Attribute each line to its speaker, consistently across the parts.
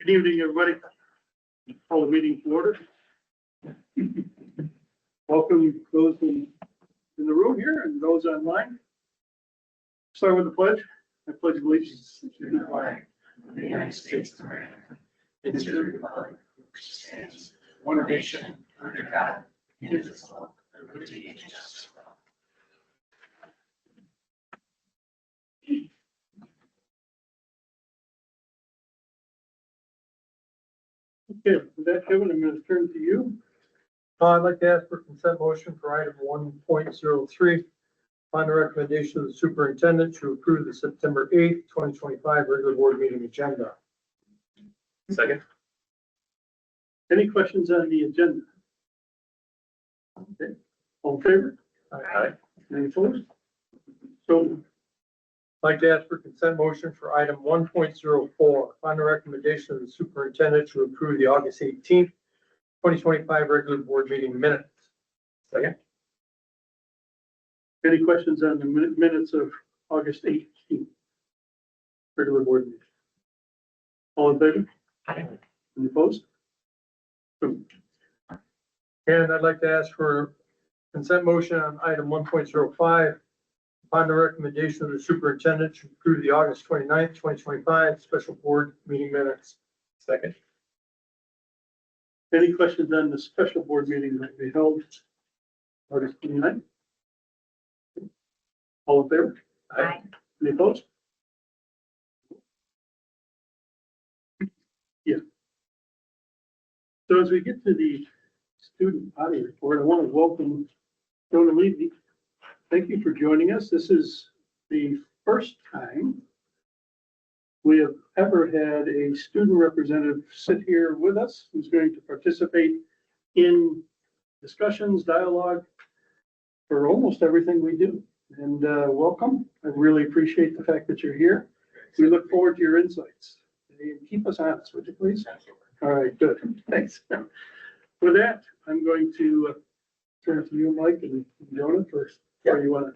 Speaker 1: Good evening, everybody. Call the meeting to order. Welcome those in the room here and those online. Start with the pledge. I pledge allegiance to the flag of the United States of America and to the republic which stands one nation under God, indivisible, with liberty and justice for all. Okay, with that, Kevin, I'm going to turn to you.
Speaker 2: I'd like to ask for consent motion for item 1.03. On the recommendation of the superintendent to approve the September 8th, 2025 regular board meeting agenda.
Speaker 3: Second.
Speaker 1: Any questions on the agenda? Okay, all in favor?
Speaker 3: Aye.
Speaker 1: Any opposed? So,
Speaker 2: I'd like to ask for consent motion for item 1.04. On the recommendation of the superintendent to approve the August 18th, 2025 regular board meeting minutes.
Speaker 3: Second.
Speaker 1: any questions on the minutes of August 18th? Regular board meeting. All in favor? Any opposed? So,
Speaker 2: And I'd like to ask for consent motion on item 1.05. Upon the recommendation of the superintendent to approve the August 29th, 2025 special board meeting minutes.
Speaker 3: Second.
Speaker 1: any questions on the special board meeting that we held August 29th? All in favor?
Speaker 3: Aye.
Speaker 1: Any opposed? Yeah. So as we get to the student body report, I want to welcome Jonah Levy. Thank you for joining us. This is the first time we have ever had a student representative sit here with us who's going to participate in discussions, dialogue for almost everything we do. And welcome. I really appreciate the fact that you're here. We look forward to your insights. And keep us honest, would you please? All right, good. Thanks. With that, I'm going to turn it to you, Mike, and Jonah first.
Speaker 3: Yeah.
Speaker 1: Or you want to?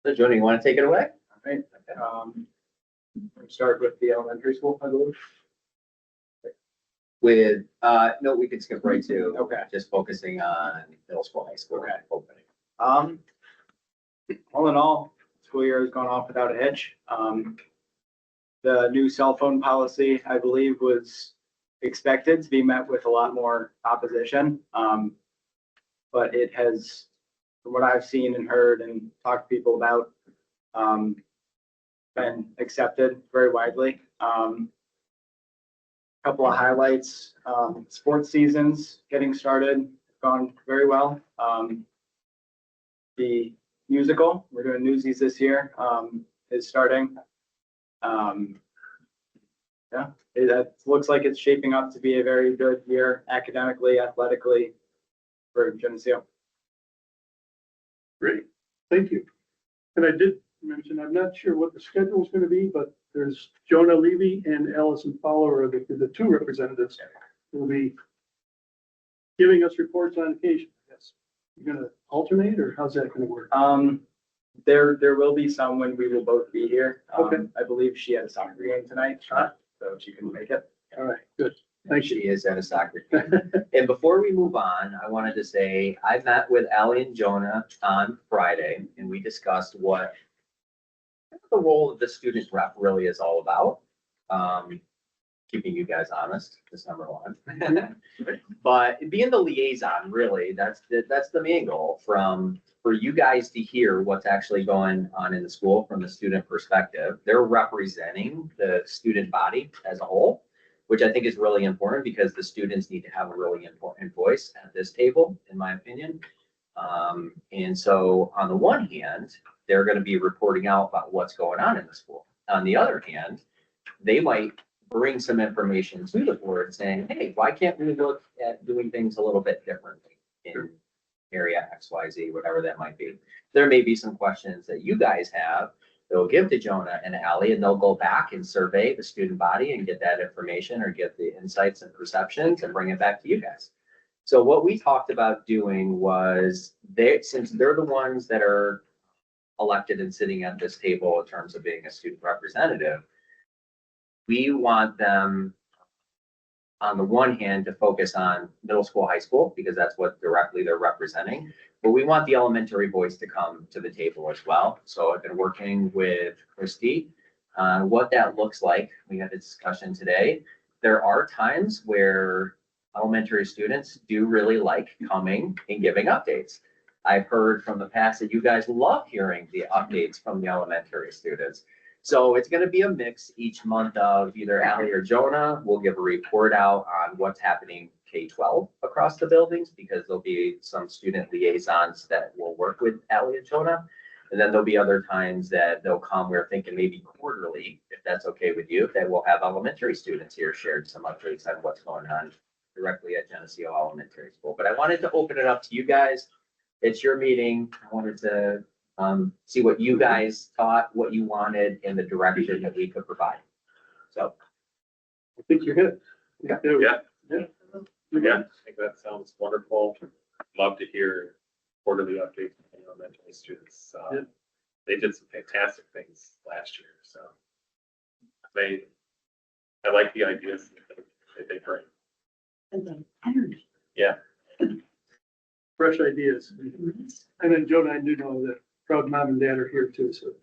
Speaker 3: So Joni, you want to take it away?
Speaker 4: Right, we'll start with the elementary school, I believe.
Speaker 3: With, no, we could skip right to.
Speaker 4: Okay.
Speaker 3: Just focusing on middle school, high school.
Speaker 4: Okay.
Speaker 3: Opening.
Speaker 4: All in all, school year has gone off without a hitch. The new cell phone policy, I believe, was expected to be met with a lot more opposition. But it has, from what I've seen and heard and talked to people about, been accepted very widely. Couple of highlights, sports seasons getting started, gone very well. The musical, we're doing Newsies this year, is starting. Yeah, it looks like it's shaping up to be a very good year academically, athletically for Geneseo.
Speaker 1: Great, thank you. And I did mention, I'm not sure what the schedule is going to be, but there's Jonah Levy and Allison Fowler are the two representatives who will be giving us reports on occasion. Yes. You're going to alternate, or how's that going to work?
Speaker 4: There will be some when we will both be here.
Speaker 1: Okay.
Speaker 4: I believe she had a soccer game tonight, so she couldn't make it.
Speaker 1: All right, good. Thank
Speaker 3: She
Speaker 1: you.
Speaker 3: is at a soccer game. And before we move on, I wanted to say, I met with Allie and Jonah on Friday, and we discussed what the role of the student rep really is all about. Keeping you guys honest is number one. But being the liaison, really, that's the main goal for you guys to hear what's actually going on in the school from the student perspective. They're representing the student body as a whole, which I think is really important because the students need to have a really important voice at this table, in my opinion. And so on the one hand, they're going to be reporting out about what's going on in the school. On the other hand, they might bring some information to the board saying, hey, why can't we look at doing things a little bit differently in area XYZ, whatever that might be. There may be some questions that you guys have, they'll give to Jonah and Allie, and they'll go back and survey the student body and get that information or get the insights and perceptions and bring it back to you guys. So what we talked about doing was, since they're the ones that are elected and sitting at this table in terms of being a student representative, we want them, on the one hand, to focus on middle school, high school, because that's what directly they're representing. But we want the elementary voice to come to the table as well. So I've been working with Christy on what that looks like. We had a discussion today. There are times where elementary students do really like coming and giving updates. I've heard from the past that you guys love hearing the updates from the elementary students. So it's gonna be a mix each month of either Ally or Jonah will give a report out on what's happening K-12 across the buildings, because there'll be some student liaisons that will work with Ally and Jonah. And then there'll be other times that they'll come, we're thinking maybe quarterly, if that's okay with you, that we'll have elementary students here shared some updates on what's going on directly at Geneseo Elementary School. But I wanted to open it up to you guys. It's your meeting. I wanted to see what you guys thought, what you wanted, in the direction that we could provide. So.
Speaker 1: I think you're good.
Speaker 5: Yeah.
Speaker 1: Yeah.
Speaker 5: Yeah, I think that sounds wonderful. Love to hear quarterly updates from elementary students.
Speaker 1: Yeah.
Speaker 5: They did some fantastic things last year, so. I like the ideas that they bring.
Speaker 6: And the energy.
Speaker 5: Yeah.
Speaker 1: Fresh ideas. And then Jonah, I do know that proud mom and dad are here too, so.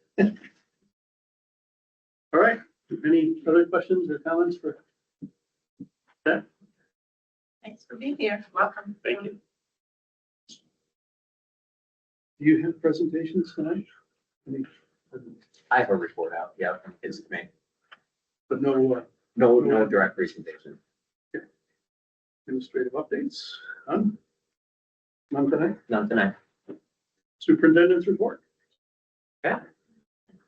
Speaker 1: All right, any other questions or comments for that?
Speaker 6: Thanks for being here. Welcome.
Speaker 5: Thank you.
Speaker 1: Do you have presentations tonight? Any-
Speaker 3: I have a report out, yeah, from kids to me.
Speaker 1: But no
Speaker 3: No direct presentation.
Speaker 1: administrative updates? None? None tonight?
Speaker 3: None tonight.
Speaker 1: Superintendent's report?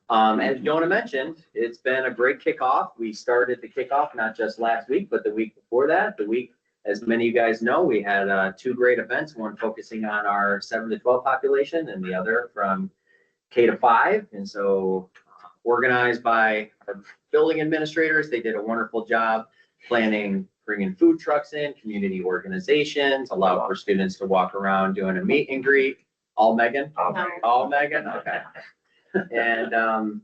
Speaker 3: As Jonah mentioned, it's been a great kickoff. We started the kickoff not just last week, but the week before that. The week, as many of you guys know, we had two great events, one focusing on our 7 to 12 population and the other from K to 5. And so organized by our building administrators, they did a wonderful job planning, bringing food trucks in, community organizations, allowed for students to walk around doing a meet and greet. All Megan?
Speaker 6: No.
Speaker 3: All Megan, okay. And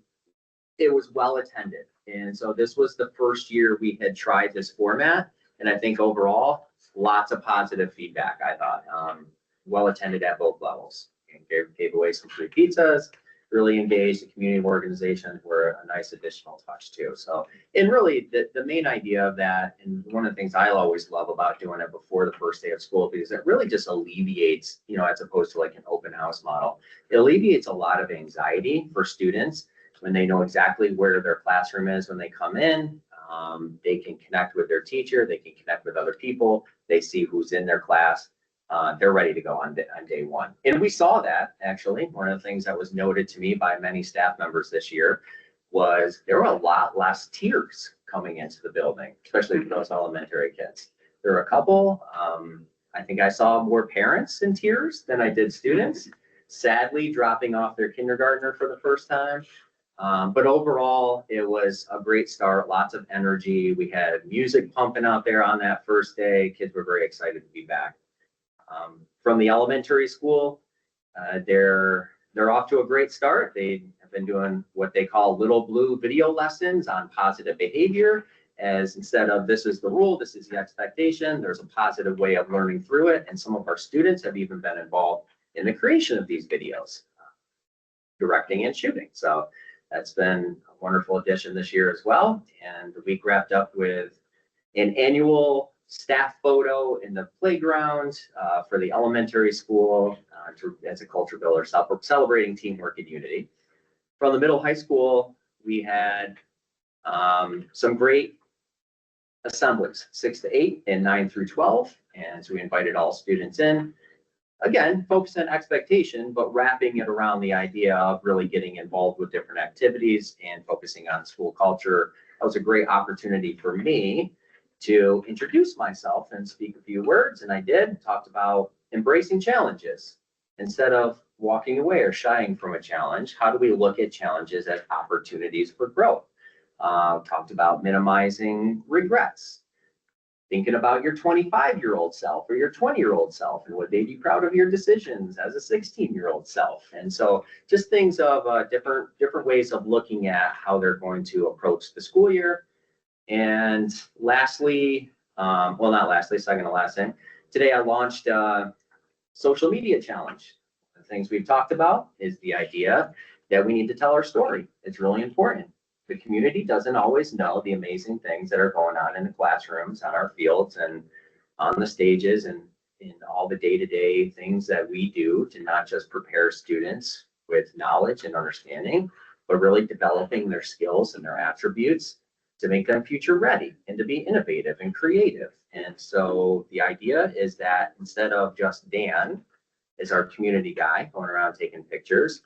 Speaker 3: it was well attended. And so this was the first year we had tried this format. And I think overall, lots of positive feedback, I thought. Well attended at both levels. And gave away some free pizzas, really engaged. The community organizations were a nice additional touch too. So, and really the main idea of that, and one of the things I always love about doing it before the first day of school, because it really just alleviates, as opposed to like an open house model, it alleviates a lot of anxiety for students when they know exactly where their classroom is when they come in. They can connect with their teacher, they can connect with other people, they see who's in their class. They're ready to go on day one. And we saw that, actually. One of the things that was noted to me by many staff members this year was there were a lot less tears coming into the building, especially for those elementary kids. There were a couple, I think I saw more parents in tears than I did students, sadly dropping off their kindergartner for the first time. But overall, it was a great start, lots of energy. We had music pumping out there on that first day. Kids were very excited to be back. From the elementary school, they're off to a great start. They have been doing what they call little blue video lessons on positive behavior, as instead of this is the rule, this is the expectation, there's a positive way of learning through it. And some of our students have even been involved in the creation of these videos, directing and shooting. So that's been a wonderful addition this year as well. And the week wrapped up with an annual staff photo in the playground for the elementary school as a culture builder, celebrating teamwork and unity. From the middle high school, we had some great assemblies, 6 to 8 and 9 through 12. And so we invited all students in. Again, focus on expectation, but wrapping it around the idea of really getting involved with different activities and focusing on school culture. That was a great opportunity for me to introduce myself and speak a few words. And I did, talked about embracing challenges. Instead of walking away or shying from a challenge, how do we look at challenges as opportunities for growth? Talked about minimizing regrets. Thinking about your 25-year-old self or your 20-year-old self and would they be proud of your decisions as a 16-year-old self? And so just things of different ways of looking at how they're going to approach the school year. And lastly, well, not lastly, second to last thing, today I launched a social media challenge. The things we've talked about is the idea that we need to tell our story. It's really important. The community doesn't always know the amazing things that are going on in the classrooms, on our fields, and on the stages, and in all the day-to-day things that we do to not just prepare students with knowledge and understanding, but really developing their skills and their attributes to make them future ready and to be innovative and creative. And so the idea is that instead of just Dan as our community guy going around taking pictures,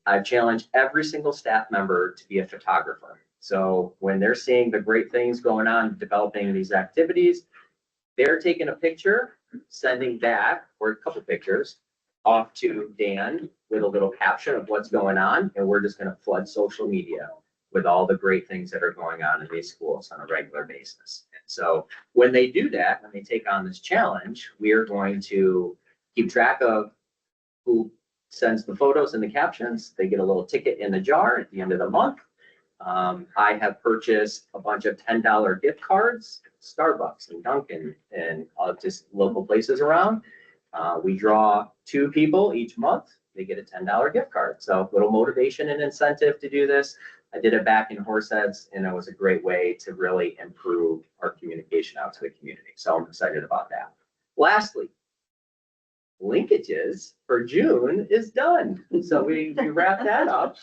Speaker 3: I've challenged every single staff member to be a photographer. So when they're seeing the great things going on, developing these activities, they're taking a picture, sending that, or a couple pictures, off to Dan with a little caption of what's going on, and we're just gonna flood social media with all the great things that are going on in these schools on a regular basis. And so when they do that, when they take on this challenge, we are going to keep track of who sends the photos and the captions. They get a little ticket in the jar at the end of the month. I have purchased a bunch of $10 gift cards, Starbucks and Dunkin' and just local places around. We draw 2 people each month. They get a $10 gift card. So a little motivation and incentive to do this. I did it back in Horseheads, and it was a great way to really improve our communication out to the community. So I'm excited about that. Lastly, linkages for June is done. So we wrapped that up.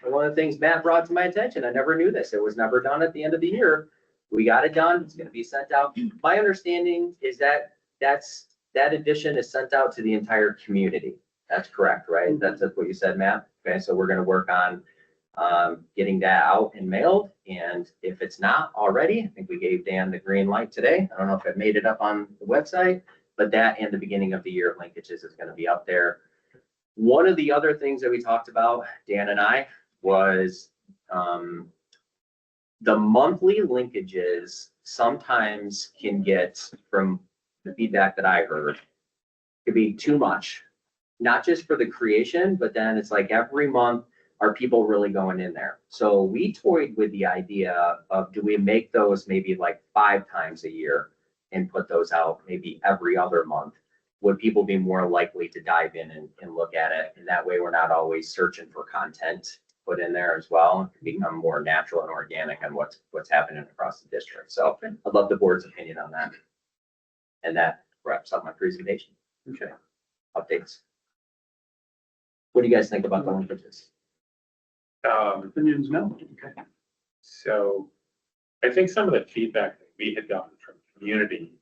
Speaker 3: One of the things Matt brought to my attention, I never knew this. It was never done at the end of the year. We got it done. It's going to be sent out. My understanding is that that edition is sent out to the entire community. That's correct, right? That's what you said, Matt. Okay, so we're going to work on getting that out and mailed. And if it's not already, I think we gave Dan the green light today. I don't know if it made it up on the website, but that and the beginning of the year linkages is going to be up there. One of the other things that we talked about, Dan and I, was the monthly linkages sometimes can get, from the feedback that I heard, could be too much. Not just for the creation, but then it's like every month, are people really going in there? So we toyed with the idea of, do we make those maybe like 5 times a year and put those out maybe every other month? Would people be more likely to dive in and look at it? And that way we're not always searching for content put in there as well, and become more natural and organic on what's happening across the district. So I'd love the board's opinion on that. And that wraps up my presentation.
Speaker 1: Okay.
Speaker 3: Updates. What do you guys think about the linkages?
Speaker 1: Opinions, no? Okay.
Speaker 5: So I think some of the feedback that we had gotten from community,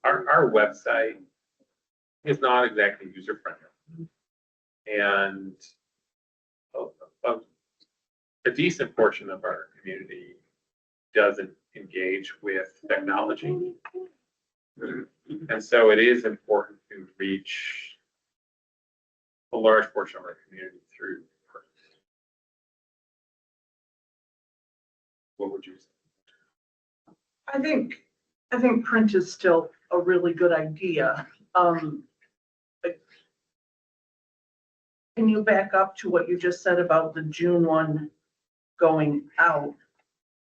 Speaker 5: our website is not exactly user friendly. And a decent portion of our community doesn't engage with technology. And so it is important to reach a large portion of our community through print. What would you say?
Speaker 7: I think print is still a really good idea. Can you back up to what you just said about the June one going out?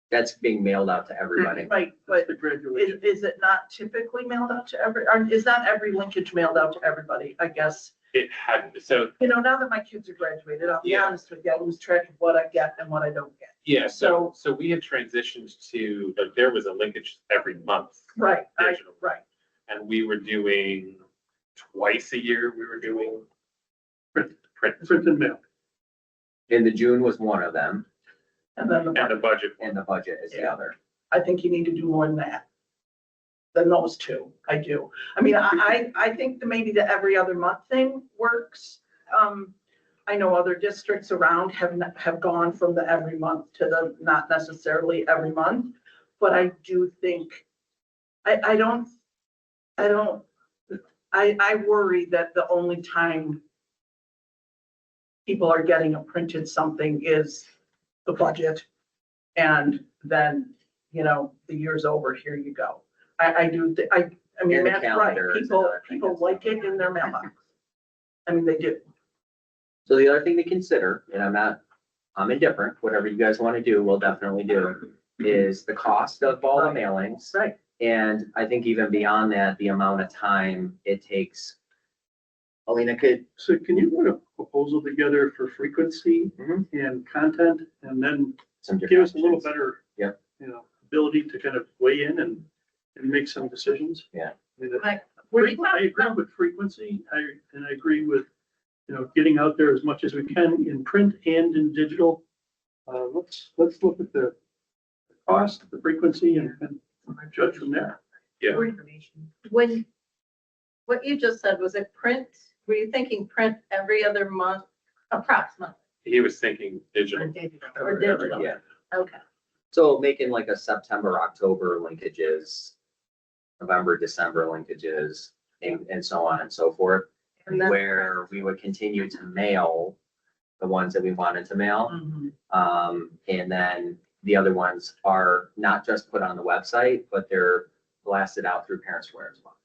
Speaker 3: That's being mailed out to everybody.
Speaker 7: Right, but
Speaker 1: The graduation.
Speaker 7: is it not typically mailed out to or is not every linkage mailed out to everybody, I guess?
Speaker 5: It had, so,
Speaker 7: You know, now that my kids are graduated, I'll be
Speaker 5: Yeah.
Speaker 7: honest with you, I lose track of what I get and what I don't get.
Speaker 5: yeah, so we had transitioned to, like, there was a linkage every month.
Speaker 7: Right,
Speaker 5: Digital.
Speaker 7: right.
Speaker 5: And we were doing twice a year, we were doing print.
Speaker 1: Print and mail.
Speaker 3: And the June was one of them,
Speaker 7: And then
Speaker 5: And the budget.
Speaker 3: and the budget is the
Speaker 7: Yeah.
Speaker 3: other.
Speaker 7: I think you need to do more than that. Than those 2, I do. I mean, I think that maybe the every other month thing works. I know other districts around have gone from the every month to the not necessarily every month. But I do think, I worry that the only time people are getting a printed something is the budget. And then, the year's over, here you go. I mean,
Speaker 3: And the
Speaker 7: Matt's right,
Speaker 3: calendar is another thing
Speaker 7: people
Speaker 3: that's-
Speaker 7: like it in their mailbox. I mean, they do.
Speaker 3: So the other thing to consider, and I'm indifferent, whatever you guys want to do, we'll definitely do, is the cost of all the
Speaker 7: Right.
Speaker 3: mailings.
Speaker 7: Right.
Speaker 3: And I think even beyond that, the amount of time it takes. Alina could,
Speaker 1: So can you put a proposal together for frequency
Speaker 3: Mhm.
Speaker 1: and content and then
Speaker 3: some
Speaker 1: give
Speaker 3: different
Speaker 1: us a little
Speaker 3: options.
Speaker 1: better,
Speaker 3: Yep.
Speaker 1: ability to kind of weigh in and make some decisions?
Speaker 3: Yeah.
Speaker 1: I mean,
Speaker 6: Like,
Speaker 1: I agree with frequency, and I agree with, getting out there as much as we can in print and in digital. Let's look at the cost, the frequency, and judge from there.
Speaker 5: Yeah.
Speaker 6: when, what you just said, was it print? Were you thinking print every other month approximately?
Speaker 5: He was thinking digital.
Speaker 6: Or digital?
Speaker 3: Yeah.
Speaker 6: Okay.
Speaker 3: So making like a September, October linkages, November, December linkages, and so on and so forth.
Speaker 6: And then-
Speaker 3: Where we would continue to mail the ones that we wanted to mail. And then the other ones are not just put on the website, but they're blasted out through Parent Square as well.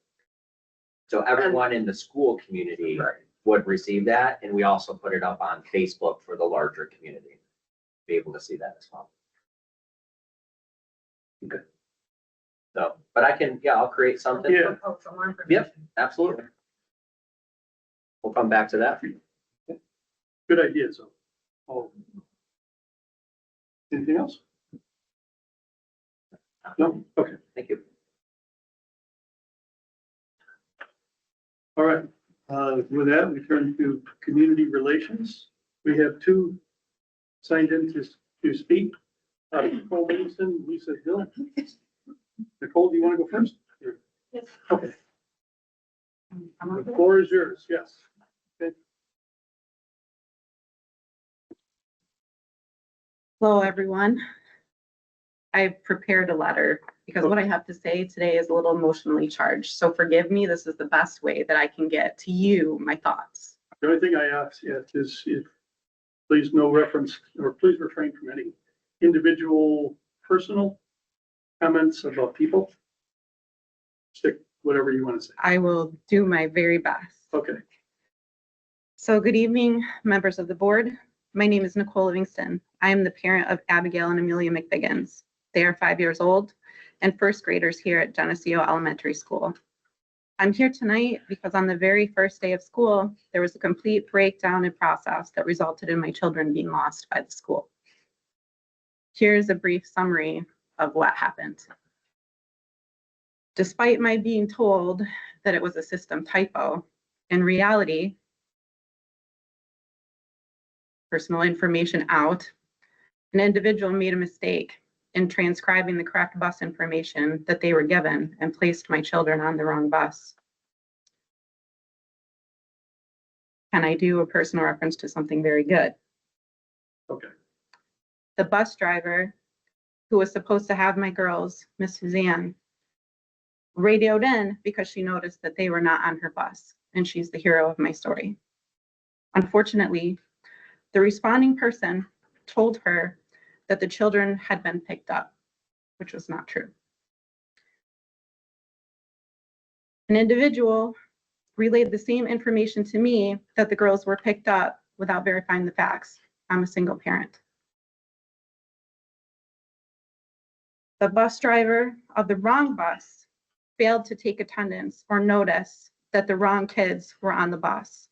Speaker 3: So everyone in the school community would receive that, and we also put it up on Facebook for the larger community. Be able to see that as well. Okay. So, but I'll create something.
Speaker 1: Yeah.
Speaker 6: Oh, for more information.
Speaker 3: Absolutely. We'll come back to that.
Speaker 1: Good idea, so. Oh. Anything else? No? Okay,
Speaker 3: Thank you.
Speaker 1: all right. With that, we turn to community relations. We have two signed in to speak. Nicole Livingston, Lisa Hill. Nicole, do you want to go first?
Speaker 6: Yes.
Speaker 1: Okay, the floor is yours, yes.
Speaker 8: Hello, everyone. I've prepared a letter because what I have to say today is a little emotionally charged. So forgive me, this is the best way that I can get to you my thoughts.
Speaker 1: The only thing I ask is if, please no reference, or please refrain from any individual personal comments about people. Stick whatever you want to say.
Speaker 8: I will do my very best.
Speaker 1: Okay,
Speaker 8: So good evening, members of the board. My name is Nicole Livingston. I am the parent of Abigail and Amelia McBiggins. They are 5 years old and first graders here at Geneseo Elementary School. I'm here tonight because on the very first day of school, there was a complete breakdown in process that resulted in my children being lost by the school. Here's a brief summary of what happened. Despite my being told that it was a system typo, in reality, personal information out, an individual made a mistake in transcribing the correct bus information that they were given and placed my children on the wrong bus. Can I do a personal reference to something very good?
Speaker 1: okay.
Speaker 8: The bus driver who was supposed to have my girls, Miss Suzanne, radioed in because she noticed that they were not on her bus, and she's the hero of my story. Unfortunately, the responding person told her that the children had been picked up, which was not true. An individual relayed the same information to me that the girls were picked up without verifying the facts. I'm a single parent. The bus driver of the wrong bus failed to take attendance or notice that the wrong kids were on the bus.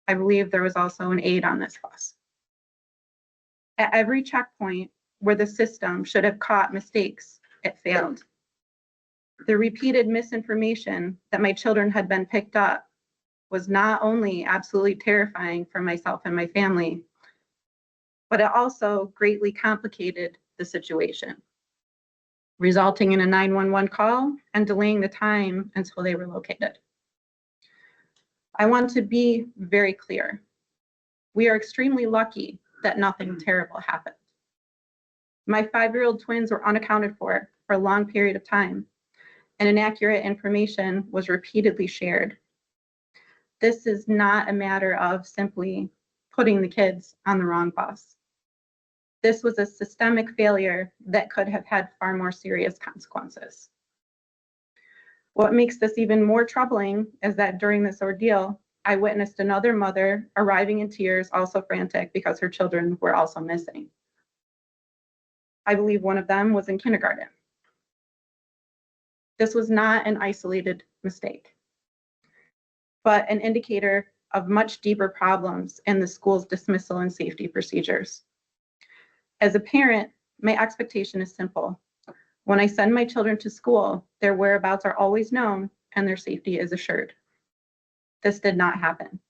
Speaker 8: I believe there was also an aide on this bus. At every checkpoint where the system should have caught mistakes, it failed. The repeated misinformation that my children had been picked up was not only absolutely terrifying for myself and my family, but it also greatly complicated the situation, resulting in a 911 call and delaying the time until they were located. I want to be very clear. We are extremely lucky that nothing terrible happened. My 5-year-old twins were unaccounted for a long period of time, and inaccurate information was repeatedly shared. This is not a matter of simply putting the kids on the wrong bus. This was a systemic failure that could have had far more serious consequences. What makes this even more troubling is that during this ordeal, I witnessed another mother arriving in tears, also frantic because her children were also missing. I believe one of them was in kindergarten. This was not an isolated mistake, but an indicator of much deeper problems in the school's dismissal and safety procedures. As a parent, my expectation is simple. When I send my children to school, their whereabouts are always known and their safety is assured. This did not happen.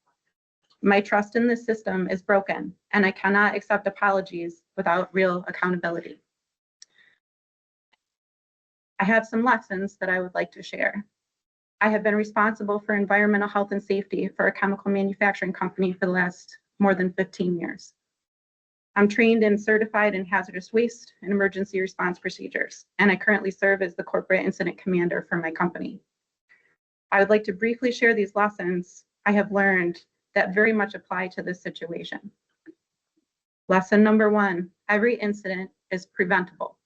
Speaker 8: My trust in this system is broken, and I cannot accept apologies without real accountability. I have some lessons that I would like to share. I have been responsible for environmental health and safety for a chemical manufacturing company for the last more than 15 years. I'm trained and certified in hazardous waste and emergency response procedures, and I currently serve as the corporate incident commander for my company. I would like to briefly share these lessons I have learned that very much apply to this situation. Lesson number 1, every incident is preventable.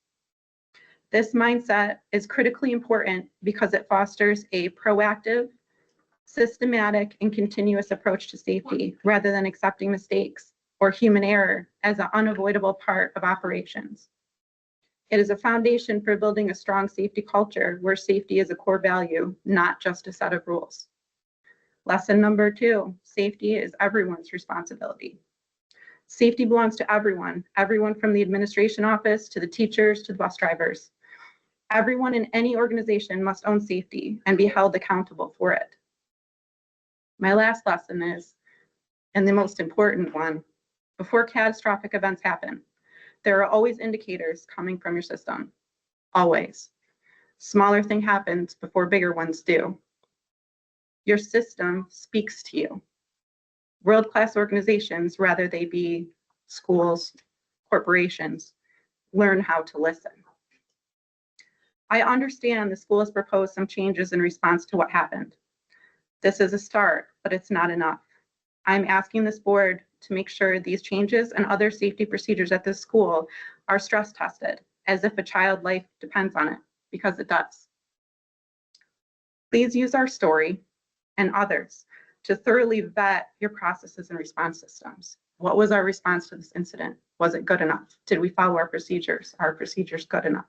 Speaker 8: This mindset is critically important because it fosters a proactive, systematic, and continuous approach to safety rather than accepting mistakes or human error as an unavoidable part of operations. It is a foundation for building a strong safety culture where safety is a core value, not just a set of rules. Lesson number 2, safety is everyone's responsibility. Safety belongs to everyone from the administration office to the teachers to the bus drivers. Everyone in any organization must own safety and be held accountable for it. My last lesson is, and the most important one, before catastrophic events happen, there are always indicators coming from your system. Always. Smaller thing happens before bigger ones do. Your system speaks to you. World-class organizations, whether they be schools, corporations, learn how to listen. I understand the school has proposed some changes in response to what happened. This is a start, but it's not enough. I'm asking this board to make sure these changes and other safety procedures at this school are stress tested as if a child's life depends on it, because it does. Please use our story and others to thoroughly vet your processes and response systems. What was our response to this incident? Was it good enough? Did we follow our procedures? Are our procedures good enough?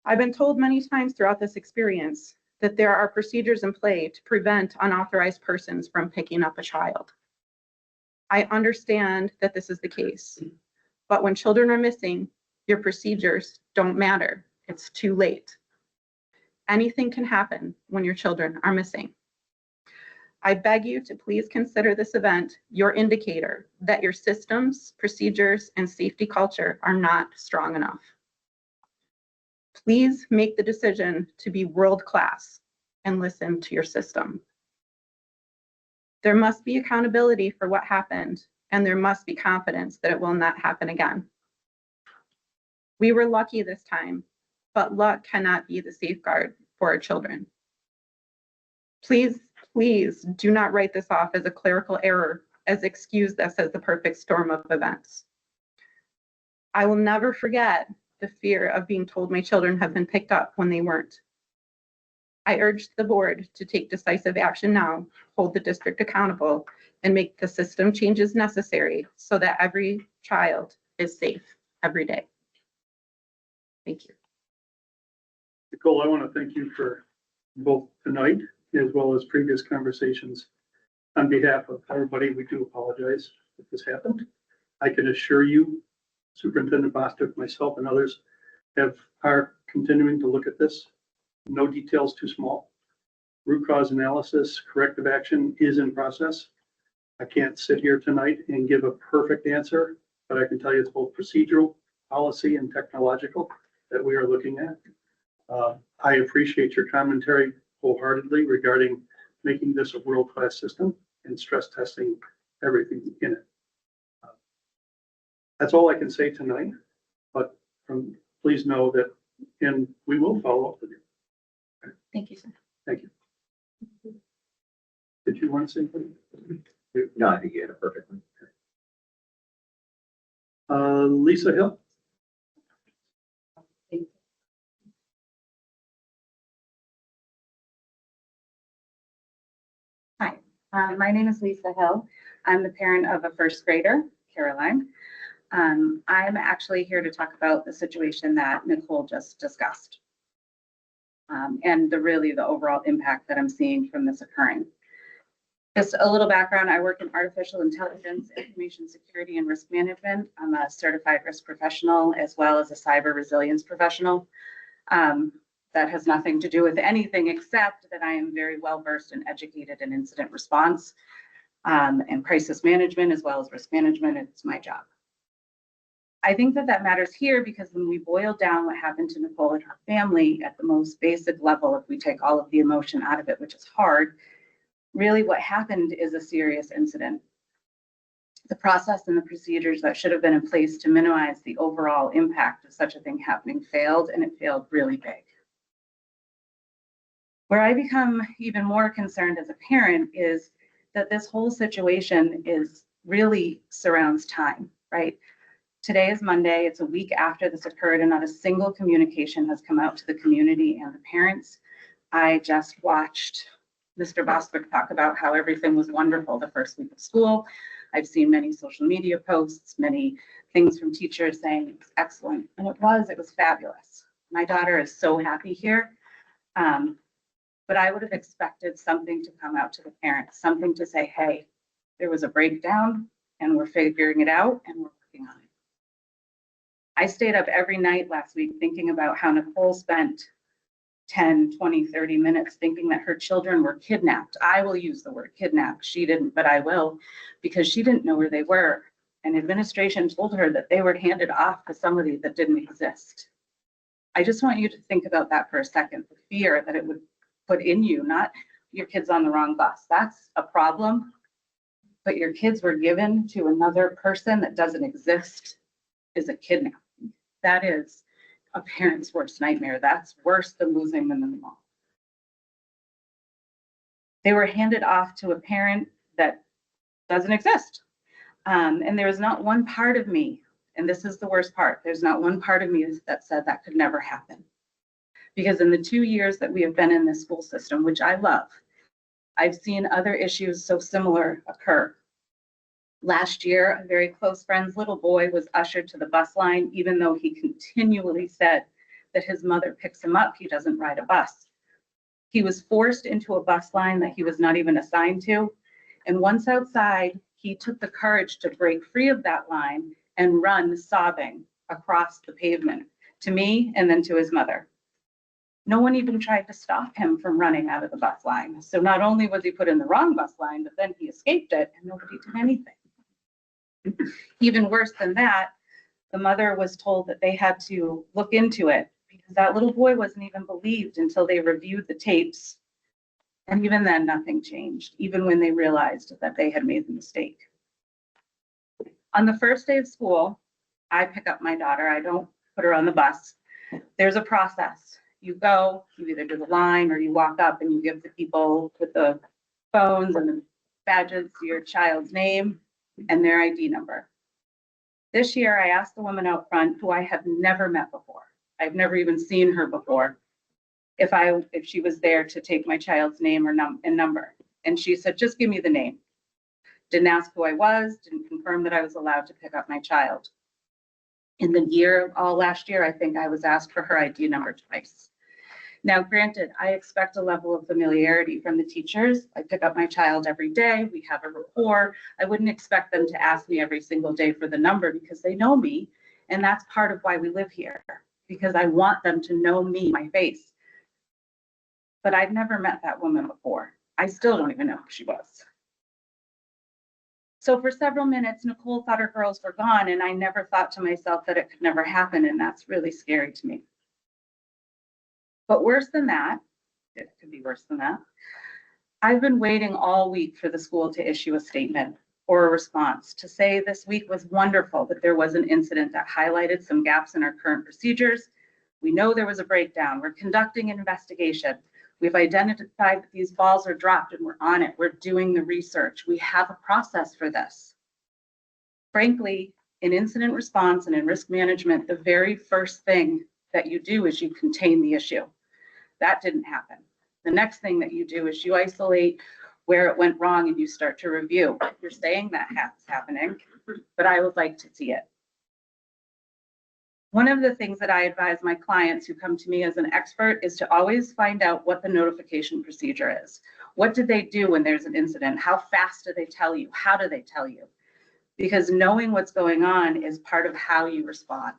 Speaker 8: I've been told many times throughout this experience that there are procedures in play to prevent unauthorized persons from picking up a child. I understand that this is the case, but when children are missing, your procedures don't matter. It's too late. Anything can happen when your children are missing. I beg you to please consider this event your indicator that your systems, procedures, and safety culture are not strong enough. Please make the decision to be world-class and listen to your system. There must be accountability for what happened, and there must be confidence that it will not happen again. We were lucky this time, but luck cannot be the safeguard for our children. Please, please do not write this off as a clerical error, as excuse this as the perfect storm of events. I will never forget the fear of being told my children have been picked up when they weren't. I urge the board to take decisive action now, hold the district accountable, and make the system changes necessary so that every child is safe every day. Thank you.
Speaker 1: Nicole, I want to thank you for both tonight as well as previous conversations. On behalf of everybody, we do apologize if this happened. I can assure you, Superintendent Bostic, myself, and others are continuing to look at this. No details too small. Root cause analysis, corrective action is in process. I can't sit here tonight and give a perfect answer, but I can tell you it's both procedural, policy, and technological that we are looking at. I appreciate your commentary wholeheartedly regarding making this a world-class system and stress testing everything in it. That's all I can say tonight, but please know that, and we will follow up with you.
Speaker 8: Thank you, sir.
Speaker 1: Thank you. Did you want to say something?
Speaker 3: No, I think you had a perfect one.
Speaker 1: Lisa Hill.
Speaker 9: Hi, my name is Lisa Hill. I'm the parent of a first grader, Caroline. I'm actually here to talk about the situation that Nicole just discussed. And the overall impact that I'm seeing from this occurring. Just a little background, I work in artificial intelligence, information security, and risk management. I'm a certified risk professional as well as a cyber resilience professional. That has nothing to do with anything except that I am very well versed and educated in incident response and crisis management as well as risk management. It's my job. I think that matters here because when we boil down what happened to Nicole and her family at the most basic level, if we take all of the emotion out of it, which is hard, really what happened is a serious incident. The process and the procedures that should have been in place to minimize the overall impact of such a thing happening failed, and it failed really big. Where I become even more concerned as a parent is that this whole situation really surrounds time, right? Today is Monday, it's a week after this occurred, and not a single communication has come out to the community and the parents. I just watched Mr. Bostwick talk about how everything was wonderful the first week of school. I've seen many social media posts, many things from teachers saying it's excellent, and it was fabulous. My daughter is so happy here. But I would have expected something to come out to the parents, something to say, hey, there was a breakdown and we're figuring it out and we're working on it. I stayed up every night last week thinking about how Nicole spent 10, 20, 30 minutes thinking that her children were kidnapped. I will use the word kidnapped. She didn't, but I will, because she didn't know where they were. And administration told her that they were handed off to somebody that didn't exist. I just want you to think about that for a second, the fear that it would put in you, not your kids on the wrong bus. That's a problem, but your kids were given to another person that doesn't exist is a kidnapping. That is a parent's worst nightmare. That's worse than losing them in the mall. They were handed off to a parent that doesn't exist. And there is not one part of me, and this is the worst part, there's not one part of me that said that could never happen. Because in the 2 years that we have been in this school system, which I love, I've seen other issues so similar occur. Last year, a very close friend's little boy was ushered to the bus line, even though he continually said that his mother picks him up, he doesn't ride a bus. He was forced into a bus line that he was not even assigned to. And once outside, he took the courage to break free of that line and run sobbing across the pavement to me and then to his mother. No one even tried to stop him from running out of the bus line. So not only was he put in the wrong bus line, but then he escaped it and nobody did anything. Even worse than that, the mother was told that they had to look into it because that little boy wasn't even believed until they reviewed the tapes. And even then, nothing changed, even when they realized that they had made the mistake. On the first day of school, I pick up my daughter. I don't put her on the bus. There's a process. You go, you either do the line or you walk up and you give the people with the phones and the badges your child's name and their ID number. This year, I asked the woman out front who I have never met before. I've never even seen her before. If she was there to take my child's name or number. And she said, just give me the name. Didn't ask who I was, didn't confirm that I was allowed to pick up my child. In the year, all last year, I think I was asked for her ID number twice. Now, granted, I expect a level of familiarity from the teachers. I pick up my child every day. We have a rapport. I wouldn't expect them to ask me every single day for the number because they know me. And that's part of why we live here, because I want them to know me, my face. But I've never met that woman before. I still don't even know who she was. So for several minutes, Nicole thought her girls were gone, and I never thought to myself that it could never happen, and that's really scary to me. But worse than that, it could be worse than that, I've been waiting all week for the school to issue a statement or a response to say this week was wonderful, that there was an incident that highlighted some gaps in our current procedures. We know there was a breakdown. We're conducting an investigation. We've identified that these balls are dropped and we're on it. We're doing the research. We have a process for this. Frankly, in incident response and in risk management, the very first thing that you do is you contain the issue. That didn't happen. The next thing that you do is you isolate where it went wrong and you start to review. You're saying that is happening, but I would like to see it. One of the things that I advise my clients who come to me as an expert is to always find out what the notification procedure is. What did they do when there's an incident? How fast do they tell you? How do they tell you? Because knowing what's going on is part of how you respond.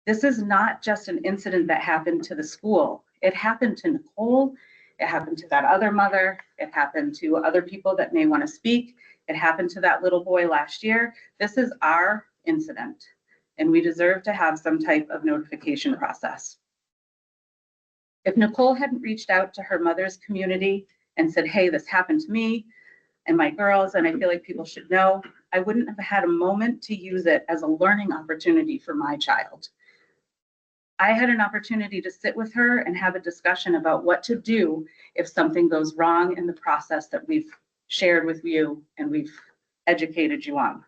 Speaker 9: This is not just an incident that happened to the school. It happened to Nicole. It happened to that other mother. It happened to other people that may want to speak. It happened to that little boy last year. This is our incident, and we deserve to have some type of notification process. If Nicole hadn't reached out to her mother's community and said, hey, this happened to me and my girls, and I feel like people should know, I wouldn't have had a moment to use it as a learning opportunity for my child. I had an opportunity to sit with her and have a discussion about what to do if something goes wrong in the process that we've shared with you and we've educated you on.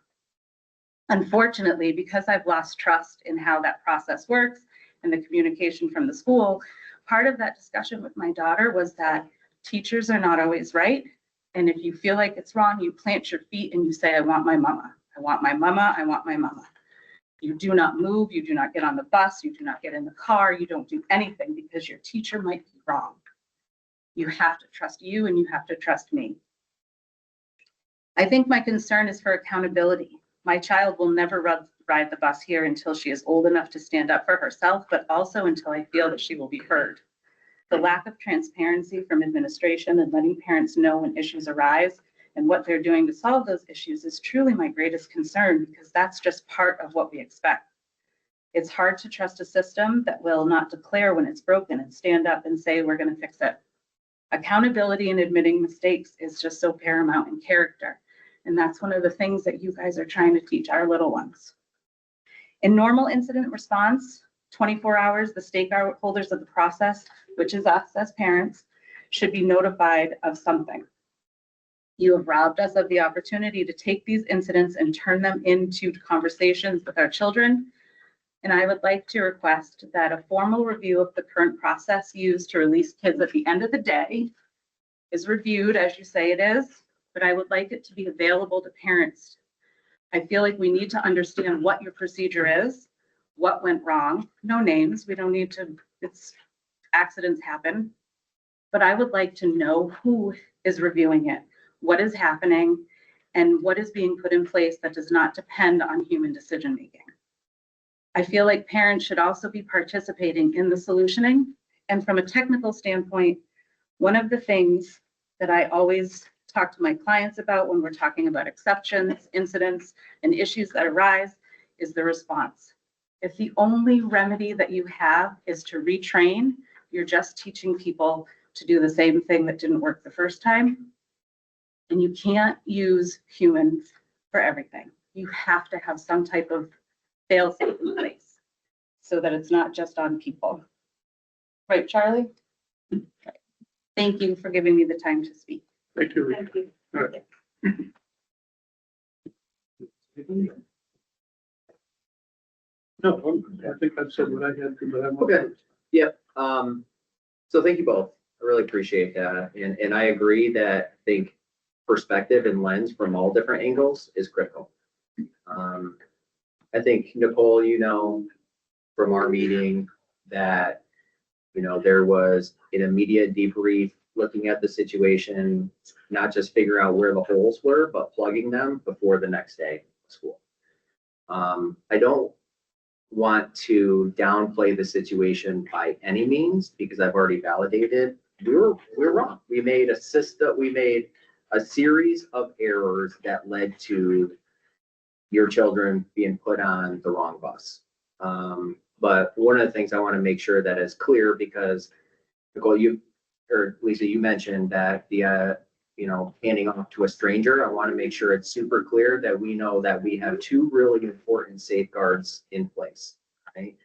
Speaker 9: Unfortunately, because I've lost trust in how that process works and the communication from the school, part of that discussion with my daughter was that teachers are not always right. And if you feel like it's wrong, you plant your feet and you say, I want my mama. I want my mama. I want my mama. You do not move. You do not get on the bus. You do not get in the car. You don't do anything because your teacher might be wrong. You have to trust you and you have to trust me. I think my concern is for accountability. My child will never ride the bus here until she is old enough to stand up for herself, but also until I feel that she will be heard. The lack of transparency from administration and letting parents know when issues arise and what they're doing to solve those issues is truly my greatest concern, because that's just part of what we expect. It's hard to trust a system that will not declare when it's broken and stand up and say, we're going to fix it. Accountability and admitting mistakes is just so paramount in character. And that's one of the things that you guys are trying to teach our little ones. In normal incident response, 24 hours, the stakeholders of the process, which is us as parents, should be notified of something. You have robbed us of the opportunity to take these incidents and turn them into conversations with our children. And I would like to request that a formal review of the current process used to release kids at the end of the day is reviewed, as you say it is, but I would like it to be available to parents. I feel like we need to understand what your procedure is, what went wrong, no names, we don't need to, accidents happen, but I would like to know who is reviewing it, what is happening, and what is being put in place that does not depend on human decision-making. I feel like parents should also be participating in the solutioning. And from a technical standpoint, one of the things that I always talk to my clients about when we're talking about exceptions, incidents, and issues that arise is the response. If the only remedy that you have is to retrain, you're just teaching people to do the same thing that didn't work the first time. And you can't use humans for everything. You have to have some type of fail-safe in place so that it's not just on people. Right, Charlie? Thank you for giving me the time to speak.
Speaker 1: Thank you.
Speaker 6: Thank you.
Speaker 1: All right. No, I think I've said what I had to, but I'm.
Speaker 3: Okay. Yep. So thank you both. I really appreciate that. And I agree that I think perspective and lens from all different angles is critical. I think, Nicole, you know, from our meeting that, you know, there was an immediate debrief looking at the situation, not just figuring out where the holes were, but plugging them before the next day of school. I don't want to downplay the situation by any means, because I've already validated we're wrong. We made a series of errors that led to your children being put on the wrong bus. But one of the things I want to make sure that is clear, because Nicole, Lisa, you mentioned that the handing off to a stranger. I want to make sure it's super clear that we know that we have two really important safeguards in place, right?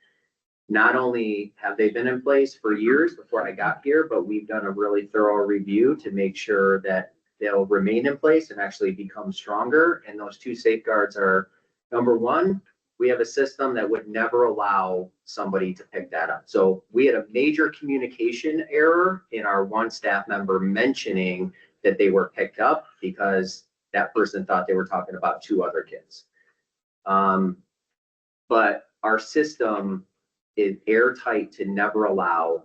Speaker 3: Not only have they been in place for years before I got here, but we've done a really thorough review to make sure that they'll remain in place and actually become stronger. And those two safeguards are, number one, we have a system that would never allow somebody to pick that up. So we had a major communication error in our one staff member mentioning that they were picked up because that person thought they were talking about two other kids. But our system is airtight to never allow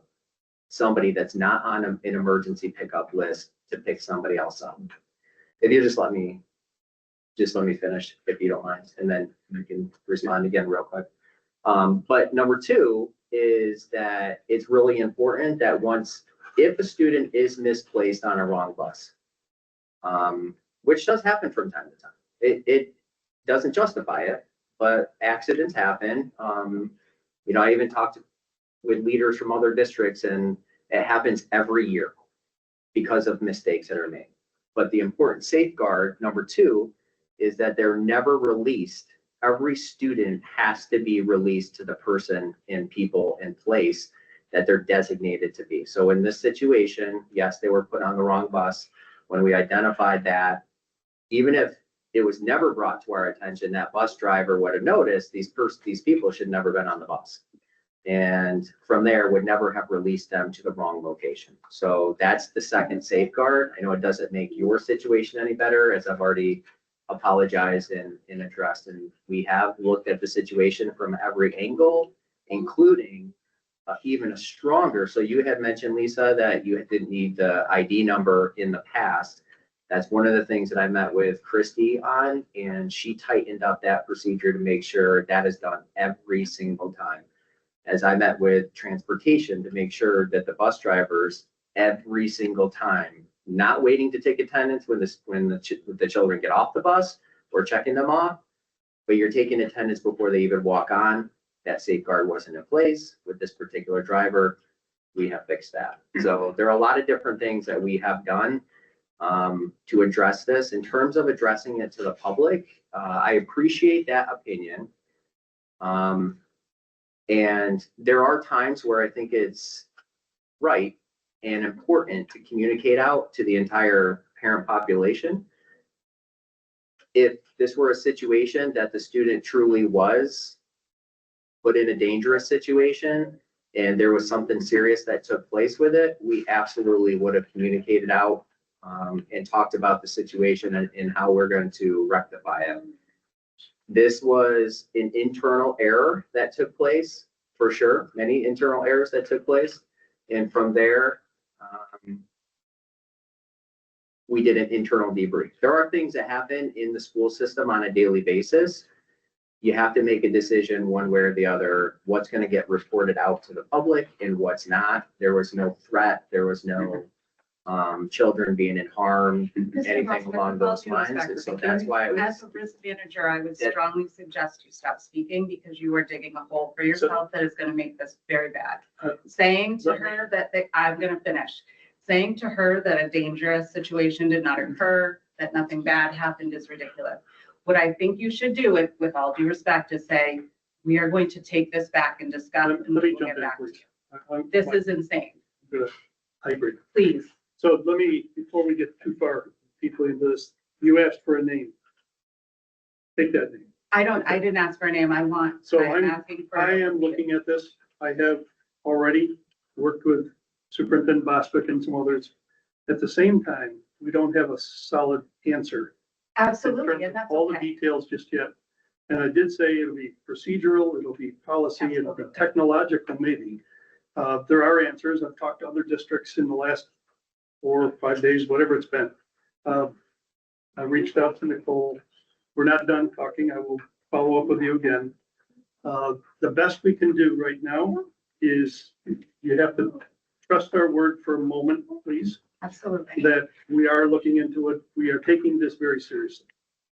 Speaker 3: somebody that's not on an emergency pickup list to pick somebody else up. If you just let me finish, if you don't mind, and then you can respond again real quick. But number two is that it's really important that if a student is misplaced on a wrong bus, which does happen from time to time, it doesn't justify it, but accidents happen. I even talked with leaders from other districts, and it happens every year because of mistakes that are made. But the important safeguard, number two, is that they're never released. Every student has to be released to the person and people in place that they're designated to be. So in this situation, yes, they were put on the wrong bus. When we identified that, even if it was never brought to our attention, that bus driver would have noticed these people should never been on the bus. And from there would never have released them to the wrong location. So that's the second safeguard. I know it doesn't make your situation any better, as I've already apologized and addressed. And we have looked at the situation from every angle, including even a stronger. So you had mentioned, Lisa, that you didn't need the ID number in the past. That's one of the things that I met with Christy on, and she tightened up that procedure to make sure that is done every single time. As I met with transportation to make sure that the bus drivers every single time, not waiting to take attendance when the children get off the bus or checking them off, but you're taking attendance before they even walk on. That safeguard wasn't in place with this particular driver. We have fixed that. So there are a lot of different things that we have done to address this. In terms of addressing it to the public, I appreciate that opinion. And there are times where I think it's right and important to communicate out to the entire parent population. If this were a situation that the student truly was put in a dangerous situation and there was something serious that took place with it, we absolutely would have communicated out and talked about the situation and how we're going to rectify it. This was an internal error that took place, for sure, many internal errors that took place. And from there, we did an internal debrief. There are things that happen in the school system on a daily basis. You have to make a decision one way or the other, what's going to get reported out to the public and what's not. There was no threat. There was no children being in harm, anything along those lines. And so that's why I
Speaker 9: As
Speaker 3: was,
Speaker 9: a risk manager, I would strongly suggest you stop speaking because you are digging a hole for yourself that is going to make this very bad. Saying to her that I'm going to finish, saying to her that a dangerous situation did not occur, that nothing bad happened is ridiculous. What I think you should do, with all due respect, is say, we are going to take this back and discuss and
Speaker 1: Let me
Speaker 9: we'll
Speaker 1: jump
Speaker 9: get
Speaker 1: in,
Speaker 9: back to
Speaker 1: please.
Speaker 9: you. This is insane.
Speaker 1: I agree.
Speaker 9: Please.
Speaker 1: So let me, before we get too far deeply into this, you asked for a name. Take that name.
Speaker 9: I didn't ask for a name. I'm asking for.
Speaker 1: I am looking at this. I have already worked with Superintendent Bostwick and some others. At the same time, we don't have a solid answer.
Speaker 9: Absolutely, and that's
Speaker 1: all the
Speaker 9: okay.
Speaker 1: details just yet. And I did say it'll be procedural, it'll be policy, it'll be
Speaker 9: Absolutely.
Speaker 1: technological maybe. There are answers. I've talked to other districts in the last 4 or 5 days, whatever it's been. I reached out to Nicole. We're not done talking. I will follow up with you again. The best we can do right now is you have to trust our word for a moment, please,
Speaker 9: Absolutely.
Speaker 1: that we are looking into it. We are taking this very seriously.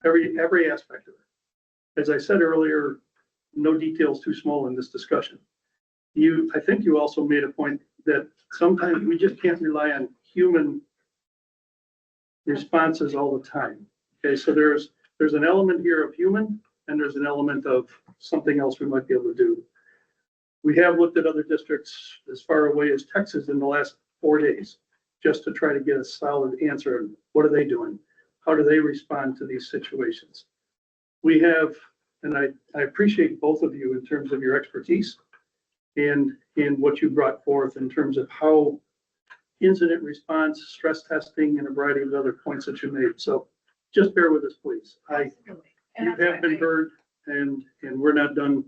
Speaker 1: Every aspect of it. As I said earlier, no details too small in this discussion. I think you also made a point that sometimes we just can't rely on human responses all the time. Okay, so there's an element here of human and there's an element of something else we might be able to do. We have looked at other districts as far away as Texas in the last 4 days, just to try to get a solid answer on what are they doing? How do they respond to these situations? We have, and I appreciate both of you in terms of your expertise and in what you brought forth in terms of how incident response, stress testing, and a variety of other points that you made. So just bear with us, please.
Speaker 9: Absolutely. And
Speaker 1: You
Speaker 9: that's
Speaker 1: have been
Speaker 9: why
Speaker 1: heard and we're not done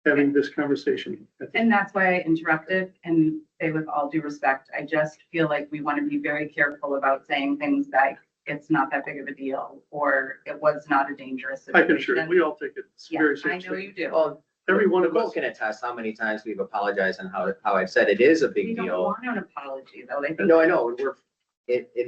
Speaker 1: having this conversation.
Speaker 9: And that's why I interrupted and say with all due respect, I just feel like we want to be very careful about saying things like it's not that big of a deal or it was not a dangerous
Speaker 1: I can assure you,
Speaker 9: situation.
Speaker 1: we all take it
Speaker 9: Yeah,
Speaker 1: very
Speaker 9: I
Speaker 1: seriously.
Speaker 9: know you do.
Speaker 3: Well,
Speaker 1: Every one of
Speaker 3: Nicole
Speaker 1: us.
Speaker 3: can attest how many times we've apologized and how I've said it is a
Speaker 9: We
Speaker 3: big
Speaker 9: don't
Speaker 3: deal.
Speaker 9: want an apology though. I think
Speaker 3: No, I know, and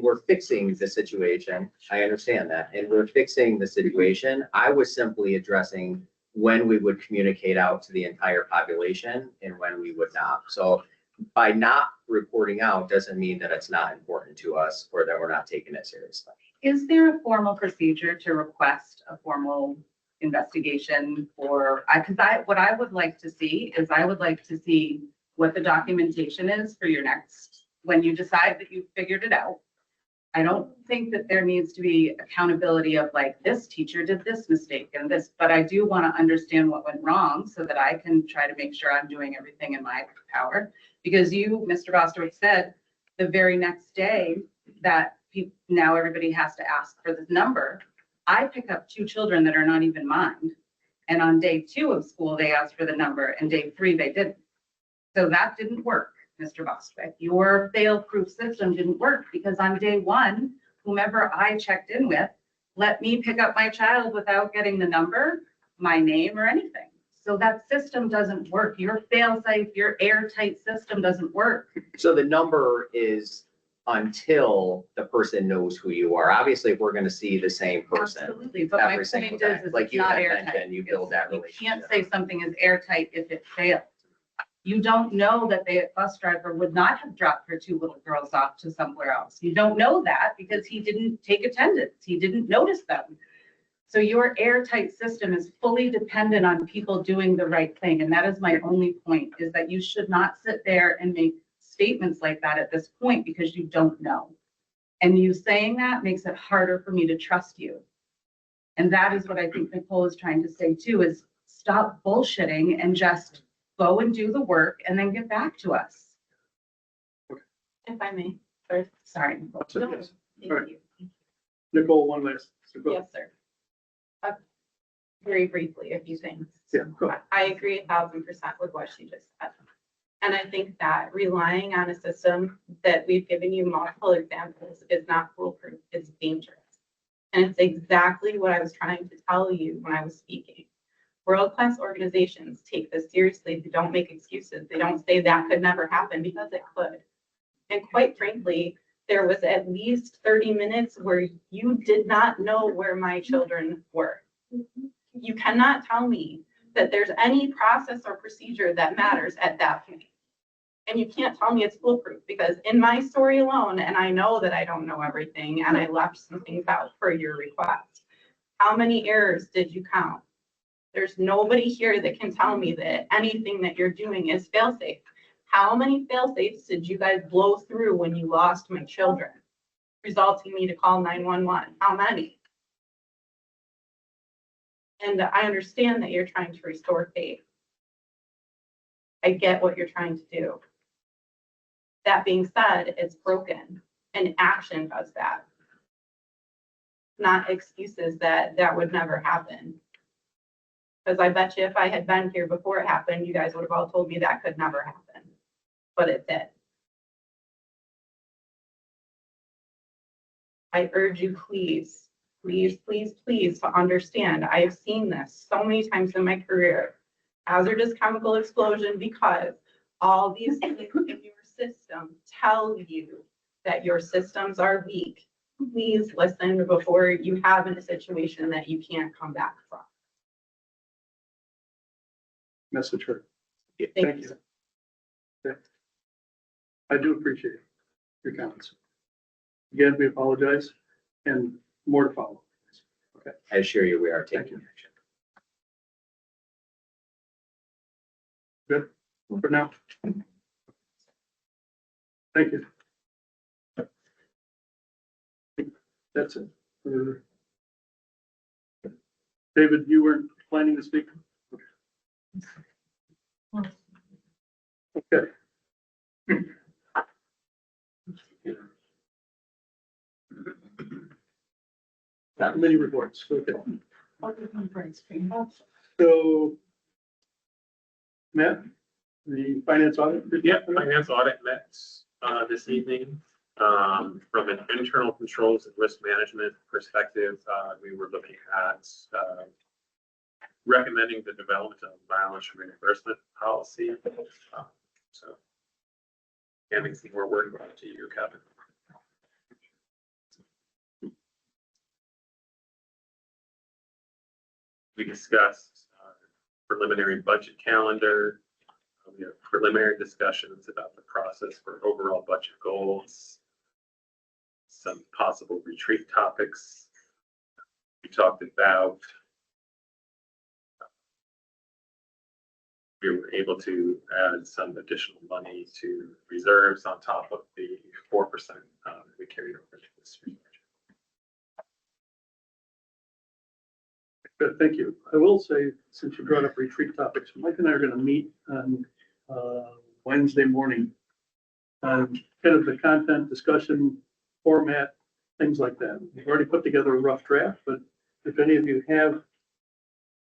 Speaker 3: we're fixing the situation. I understand that, and we're fixing the situation. I was simply addressing when we would communicate out to the entire population and when we would not. So by not reporting out doesn't mean that it's not important to us or that we're not taking it seriously.
Speaker 9: Is there a formal procedure to request a formal investigation or what I would like to see is I would like to see what the documentation is for your next, when you decide that you've figured it out. I don't think that there needs to be accountability of like, this teacher did this mistake and this, but I do want to understand what went wrong so that I can try to make sure I'm doing everything in my power. Because you, Mr. Bostwick, said the very next day that now everybody has to ask for this number. I pick up 2 children that are not even mine. And on day 2 of school, they asked for the number and day 3, they didn't. So that didn't work, Mr. Bostwick. Your fail-proof system didn't work because on day 1, whomever I checked in with, let me pick up my child without getting the number, my name or anything. So that system doesn't work. Your fail-safe, your airtight system doesn't work.
Speaker 3: So the number is until the person knows who you are. Obviously, if we're gonna see the same person.
Speaker 9: Absolutely, but my
Speaker 3: every single
Speaker 9: point
Speaker 3: day,
Speaker 9: is
Speaker 3: like
Speaker 9: it's
Speaker 3: you
Speaker 9: not
Speaker 3: had
Speaker 9: airtight.
Speaker 3: mentioned, you build that
Speaker 9: You can't
Speaker 3: relationship.
Speaker 9: say something is airtight if it failed. You don't know that the bus driver would not have dropped her 2 little girls off to somewhere else. You don't know that because he didn't take attendance. He didn't notice them. So your airtight system is fully dependent on people doing the right thing. And that is my only point, is that you should not sit there and make statements like that at this point because you don't know. And you saying that makes it harder for me to trust you. And that is what I think Nicole is trying to say too, is stop bullshitting and just go and do the work and then get back to us.
Speaker 8: If I may.
Speaker 9: Sorry. Nicole.
Speaker 1: That's it,
Speaker 8: No,
Speaker 1: yes.
Speaker 8: thank
Speaker 1: All right.
Speaker 8: you.
Speaker 1: Nicole, one last. Go.
Speaker 8: Yes, sir. Very briefly, a few things.
Speaker 1: Yeah, go.
Speaker 8: I agree 1000% with what she just said. And I think that relying on a system that we've given you multiple examples is not foolproof, it's dangerous. And it's exactly what I was trying to tell you when I was speaking. World-class organizations take this seriously. They don't make excuses. They don't say that could never happen because it could. And quite frankly, there was at least 30 minutes where you did not know where my children were. You cannot tell me that there's any process or procedure that matters at that point. And you can't tell me it's foolproof because in my story alone, and I know that I don't know everything and I left some things out for your request. How many errors did you count? There's nobody here that can tell me that anything that you're doing is fail-safe. How many fail-safes did you guys blow through when you lost my children, resulting me to call 911? How many? And I understand that you're trying to restore faith. I get what you're trying to do. That being said, it's broken and action does that. Not excuses that would never happen. Because I bet you if I had been here before it happened, you guys would have all told me that could never happen. But it did. I urge you, please, please, please, please to understand. I have seen this so many times in my career. Hazardous chemical explosion because all these things in your system tell you that your systems are weak. Please listen before you have in a situation that you can't come back from.
Speaker 1: Message heard.
Speaker 8: Thank you.
Speaker 1: Okay. I do appreciate your comments. Again, we apologize and more to follow. Okay,
Speaker 3: I assure you, we are
Speaker 1: Thank
Speaker 3: taking
Speaker 1: you.
Speaker 3: action.
Speaker 1: good for now. Thank you. That's it. David, you weren't planning to speak? Okay. Committee reports, okay. So Matt, the finance audit?
Speaker 5: Yeah, finance audit met, this evening. From an internal controls and risk management perspective, we were looking at, recommending the development of mileage reimbursement policy. So, anything we're working on to you, Kevin. We discussed preliminary budget calendar. We have preliminary discussions about the process for overall budget goals, some possible retreat topics. We talked about, we were able to add some additional money to reserves on top of the 4% we carried over to this year.
Speaker 1: Good, thank you. I will say, since you brought up retreat topics, Mike and I are gonna meet on Wednesday morning. Kind of the content discussion format, things like that. We've already put together a rough draft, but if any of you have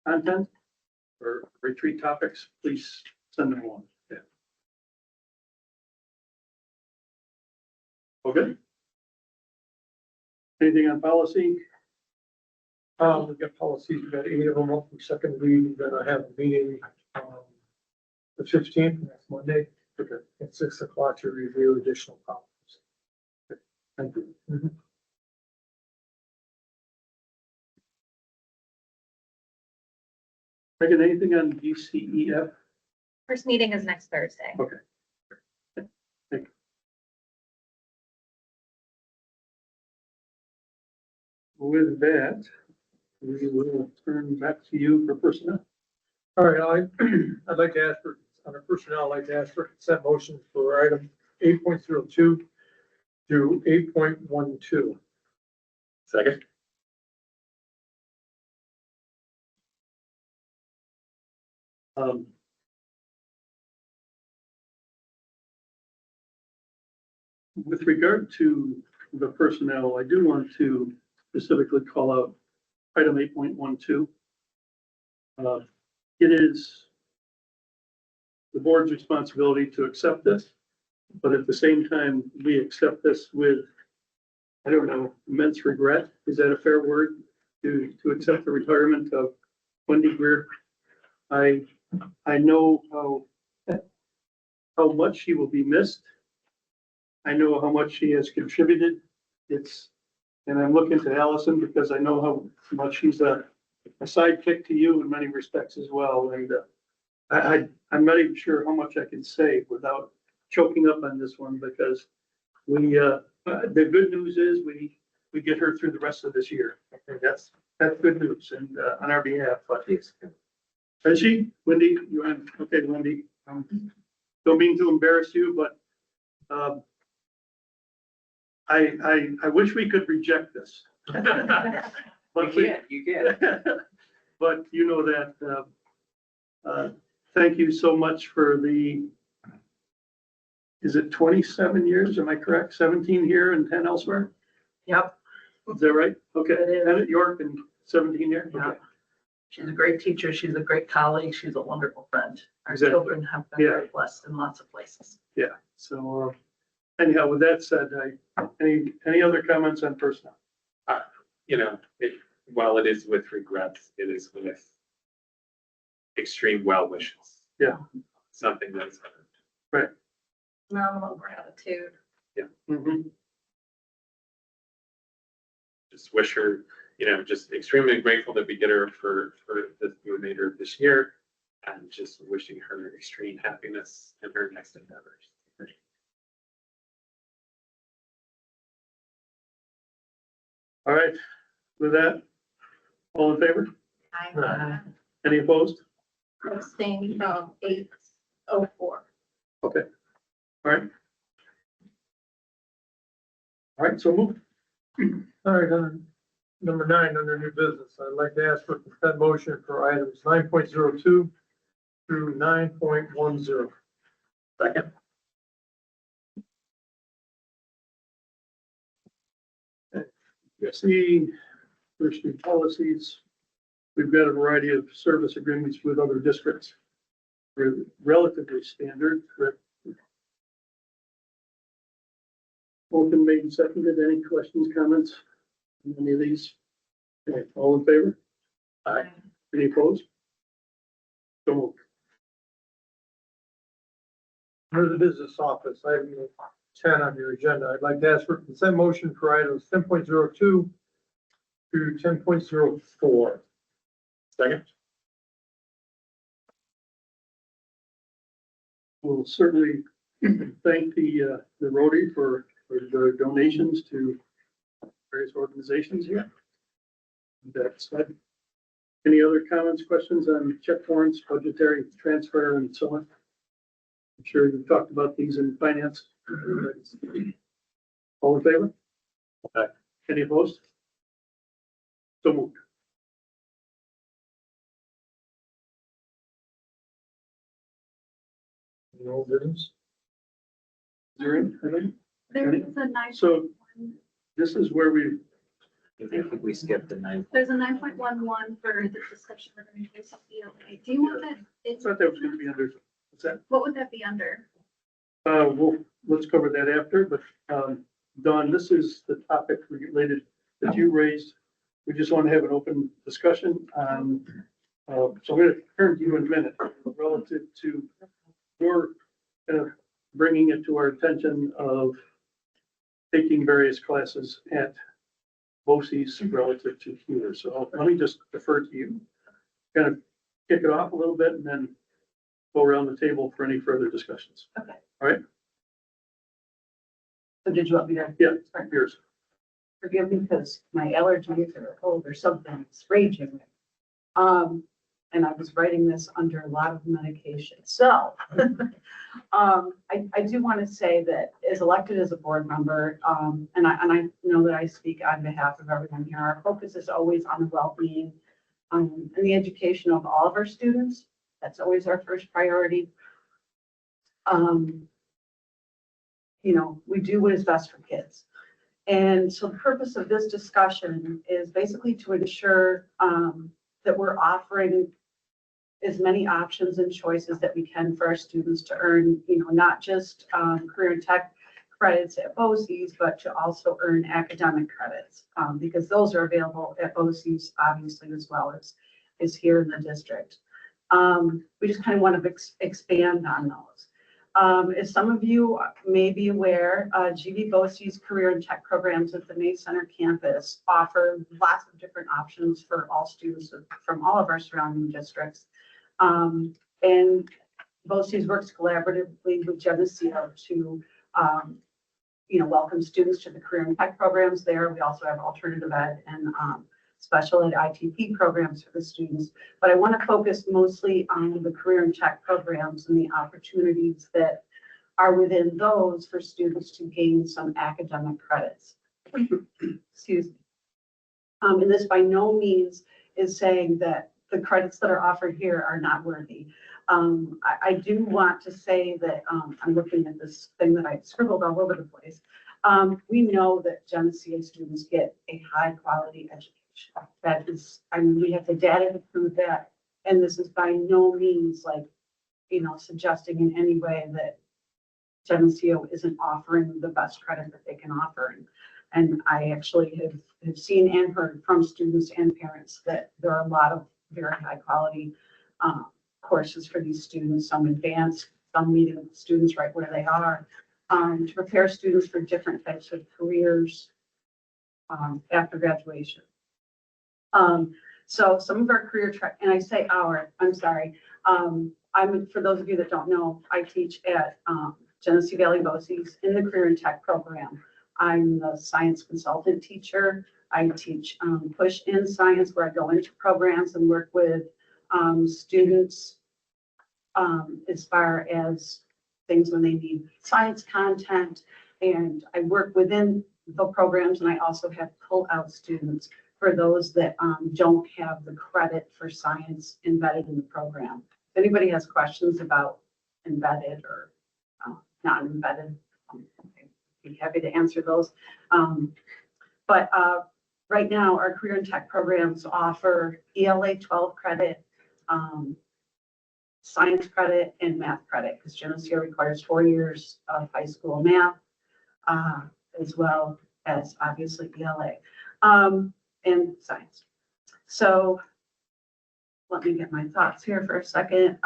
Speaker 1: content or retreat topics, please send them along. Yeah. Okay. Anything on policy?
Speaker 2: We've got policies, we've got 8 of them up for second read, then I have a meeting, the 15th, next Monday, at 6 o'clock to review additional policies.
Speaker 1: Thank you. Megan, anything on GCEF?
Speaker 10: First meeting is next Thursday.
Speaker 1: Okay. Thank you. With that, we will turn back to you for personnel.
Speaker 2: All right, I'd like to ask for, under personnel, I'd like to ask for consent motion for item 8.02 to 8.12.
Speaker 5: Second.
Speaker 1: With regard to the personnel, I do want to specifically call out item 8.12. It is the board's responsibility to accept this, but at the same time, we accept this with, I don't know, immense regret. Is that a fair word? To accept the retirement of Wendy Greer. I know how much she will be missed. I know how much she has contributed. And I'm looking to Allison because I know how much she's a sidekick to you in many respects as well. And I'm not even sure how much I can say without choking up on this one, because the good news is we get her through the rest of this year. I think that's good news, and on our behalf. But is she, Wendy? Okay, Wendy. Don't mean to embarrass you, but I wish we could reject this. But
Speaker 3: You can.
Speaker 1: But you know that, thank you so much for is it 27 years? Am I correct? 17 here and 10 elsewhere?
Speaker 7: Yep,
Speaker 1: Is that right? Okay.
Speaker 7: It is.
Speaker 1: 10 at York and 17 here?
Speaker 7: Yeah.
Speaker 1: Okay.
Speaker 7: she's a great teacher. She's a great colleague. She's a wonderful friend. Our
Speaker 1: Exactly.
Speaker 7: children have been very blessed in lots of places.
Speaker 1: Yeah. So anyhow, with that said, any other comments on personnel?
Speaker 5: While it is with regrets, it is with extreme well wishes.
Speaker 1: Yeah.
Speaker 5: Something that's
Speaker 6: Phenomenal gratitude.
Speaker 1: Mhm.
Speaker 5: just wish her, just extremely grateful that we get her for the remainder of this year, and just wishing her extreme happiness in her next endeavors.
Speaker 1: All right. With that, all in favor? Any opposed?
Speaker 6: Abstaining from 8:04.
Speaker 1: Okay. All right. All right, so move.
Speaker 2: All right, under number 9, under new business, I'd like to ask for consent motion for items 9.02 through 9.10.
Speaker 1: Second. See, first new policies. We've got a variety of service agreements with other districts. relatively standard, correct? Motion made and seconded. Any questions, comments on any of these? Okay, all in favor? Aye. Any opposed? So moved.
Speaker 2: Under the business office, item 10 on your agenda, I'd like to ask for consent motion for items 10.02 to 10.04.
Speaker 5: Second?
Speaker 1: We'll certainly thank the Rotary for their donations to various organizations here. That said, any other comments, questions on check warrants, budgetary transfer and so on? I'm sure you've talked about these in finance. All in favor?
Speaker 5: Aye.
Speaker 1: Any opposed? So moved.
Speaker 2: No business?
Speaker 1: Is there anything?
Speaker 10: There is a nine.
Speaker 1: So this is where we,
Speaker 3: I think we skipped the 9.
Speaker 10: There's a 9.11 for the discussion of the ELA. Do you want that?
Speaker 1: I thought that was gonna be under, what's that?
Speaker 10: What would that be under?
Speaker 1: Let's cover that after, but, Don, this is the topic related that you raised. We just want to have an open discussion on, so I'm gonna turn to you in a minute relative to your, bringing it to our attention of taking various classes at BOCES relative to here. So let me just defer to you. Kind of kick it off a little bit and then go around the table for any further discussions.
Speaker 7: Okay.
Speaker 1: All right?
Speaker 7: So did you want me to?
Speaker 1: Yeah, yours.
Speaker 7: Forgive me because my allergies or a cold or something is raging. And I was writing this under a lot of medication. So, I do want to say that as elected as a board member, and I know that I speak on behalf of everyone here, our focus is always on the well-being, and the education of all of our students. That's always our first priority. We do what is best for kids. And so the purpose of this discussion is basically to ensure that we're offering as many options and choices that we can for our students to earn, not just career and tech credits at BOCES, but to also earn academic credits, because those are available at BOCES, obviously, as well as here in the district. We just kind of want to expand on those. As some of you may be aware, GV BOCES career and tech programs at the May Center campus offer lots of different options for all students from all of our surrounding districts. And BOCES works collaboratively with Geneseo to, welcome students to the career and tech programs there. We also have alternative ed and special ed ITP programs for the students. But I want to focus mostly on the career and tech programs and the opportunities that are within those for students to gain some academic credits. Excuse me. And this by no means is saying that the credits that are offered here are not worthy. I do want to say that I'm looking at this thing that I scribbled all over the place. We know that Geneseo students get a high quality education. That is, we have the data to prove that. And this is by no means suggesting in any way that Geneseo isn't offering the best credit that they can offer. And I actually have seen and heard from students and parents that there are a lot of very high quality courses for these students, some advanced, some meeting students right where they are, to prepare students for different types of careers after graduation. So some of our career track, and I say I'm sorry. For those of you that don't know, I teach at Genesee Valley BOCES in the career and tech program. I'm the science consultant teacher. I teach push in science, where I go into programs and work with students as far as things when they need science content. And I work within the programs, and I also have pull out students for those that don't have the credit for science embedded in the program. If anybody has questions about embedded or not embedded, I'd be happy to answer those. But right now, our career and tech programs offer ELA 12 credit,
Speaker 11: science credit and math credit, because Geneseo requires 4 years of high school math, as well as obviously ELA, and science. So let me get my thoughts here for a second.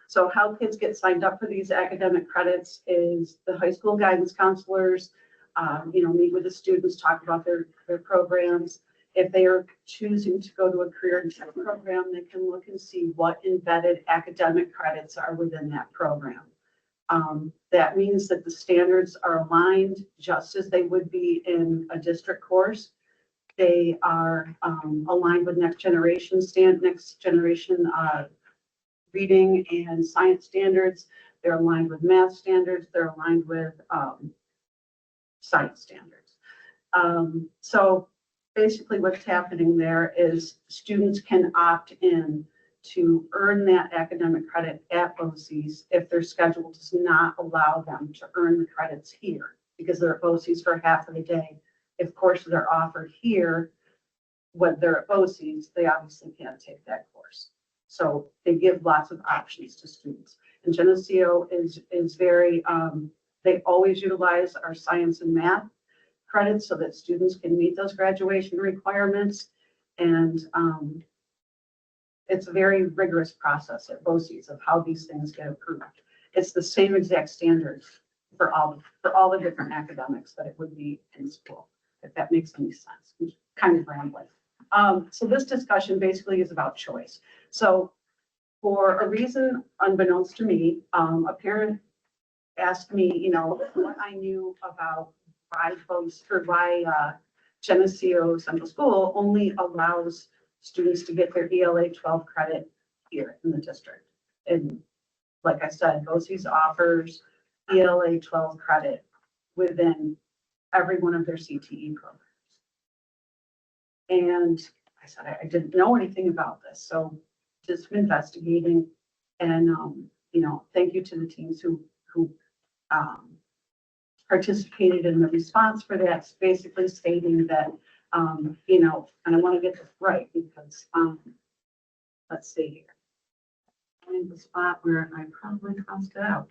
Speaker 11: So how kids get signed up for these academic credits is the high school guidance counselors, meet with the students, talk about their programs. If they are choosing to go to a career and tech program, they can look and see what embedded academic credits are within that program. That means that the standards are aligned just as they would be in a district course. They are aligned with next generation reading and science standards. They're aligned with math standards. They're aligned with science standards. So basically what's happening there is students can opt in to earn that academic credit at BOCES if their schedule does not allow them to earn the credits here, because they're at BOCES for half of the day. If courses are offered here, when they're at BOCES, they obviously can't take that course. So they give lots of options to students. And Geneseo is very, they always utilize our science and math credits so that students can meet those graduation requirements. And it's a very rigorous process at BOCES of how these things get approved. It's the same exact standards for all the different academics that it would be in school, if that makes any sense. I'm kind of rambling. So this discussion basically is about choice. So for a reason unbeknownst to me, a parent asked me, what I knew about why Geneseo Central School only allows students to get their ELA 12 credit here in the district. And like I said, BOCES offers ELA 12 credit within every one of their CTE programs. And I said, I didn't know anything about this. So just investigating and, thank you to the teams who participated in the response for that, basically stating that, and I want to get this right because, let's see here. I'm in the spot where I probably crossed it out.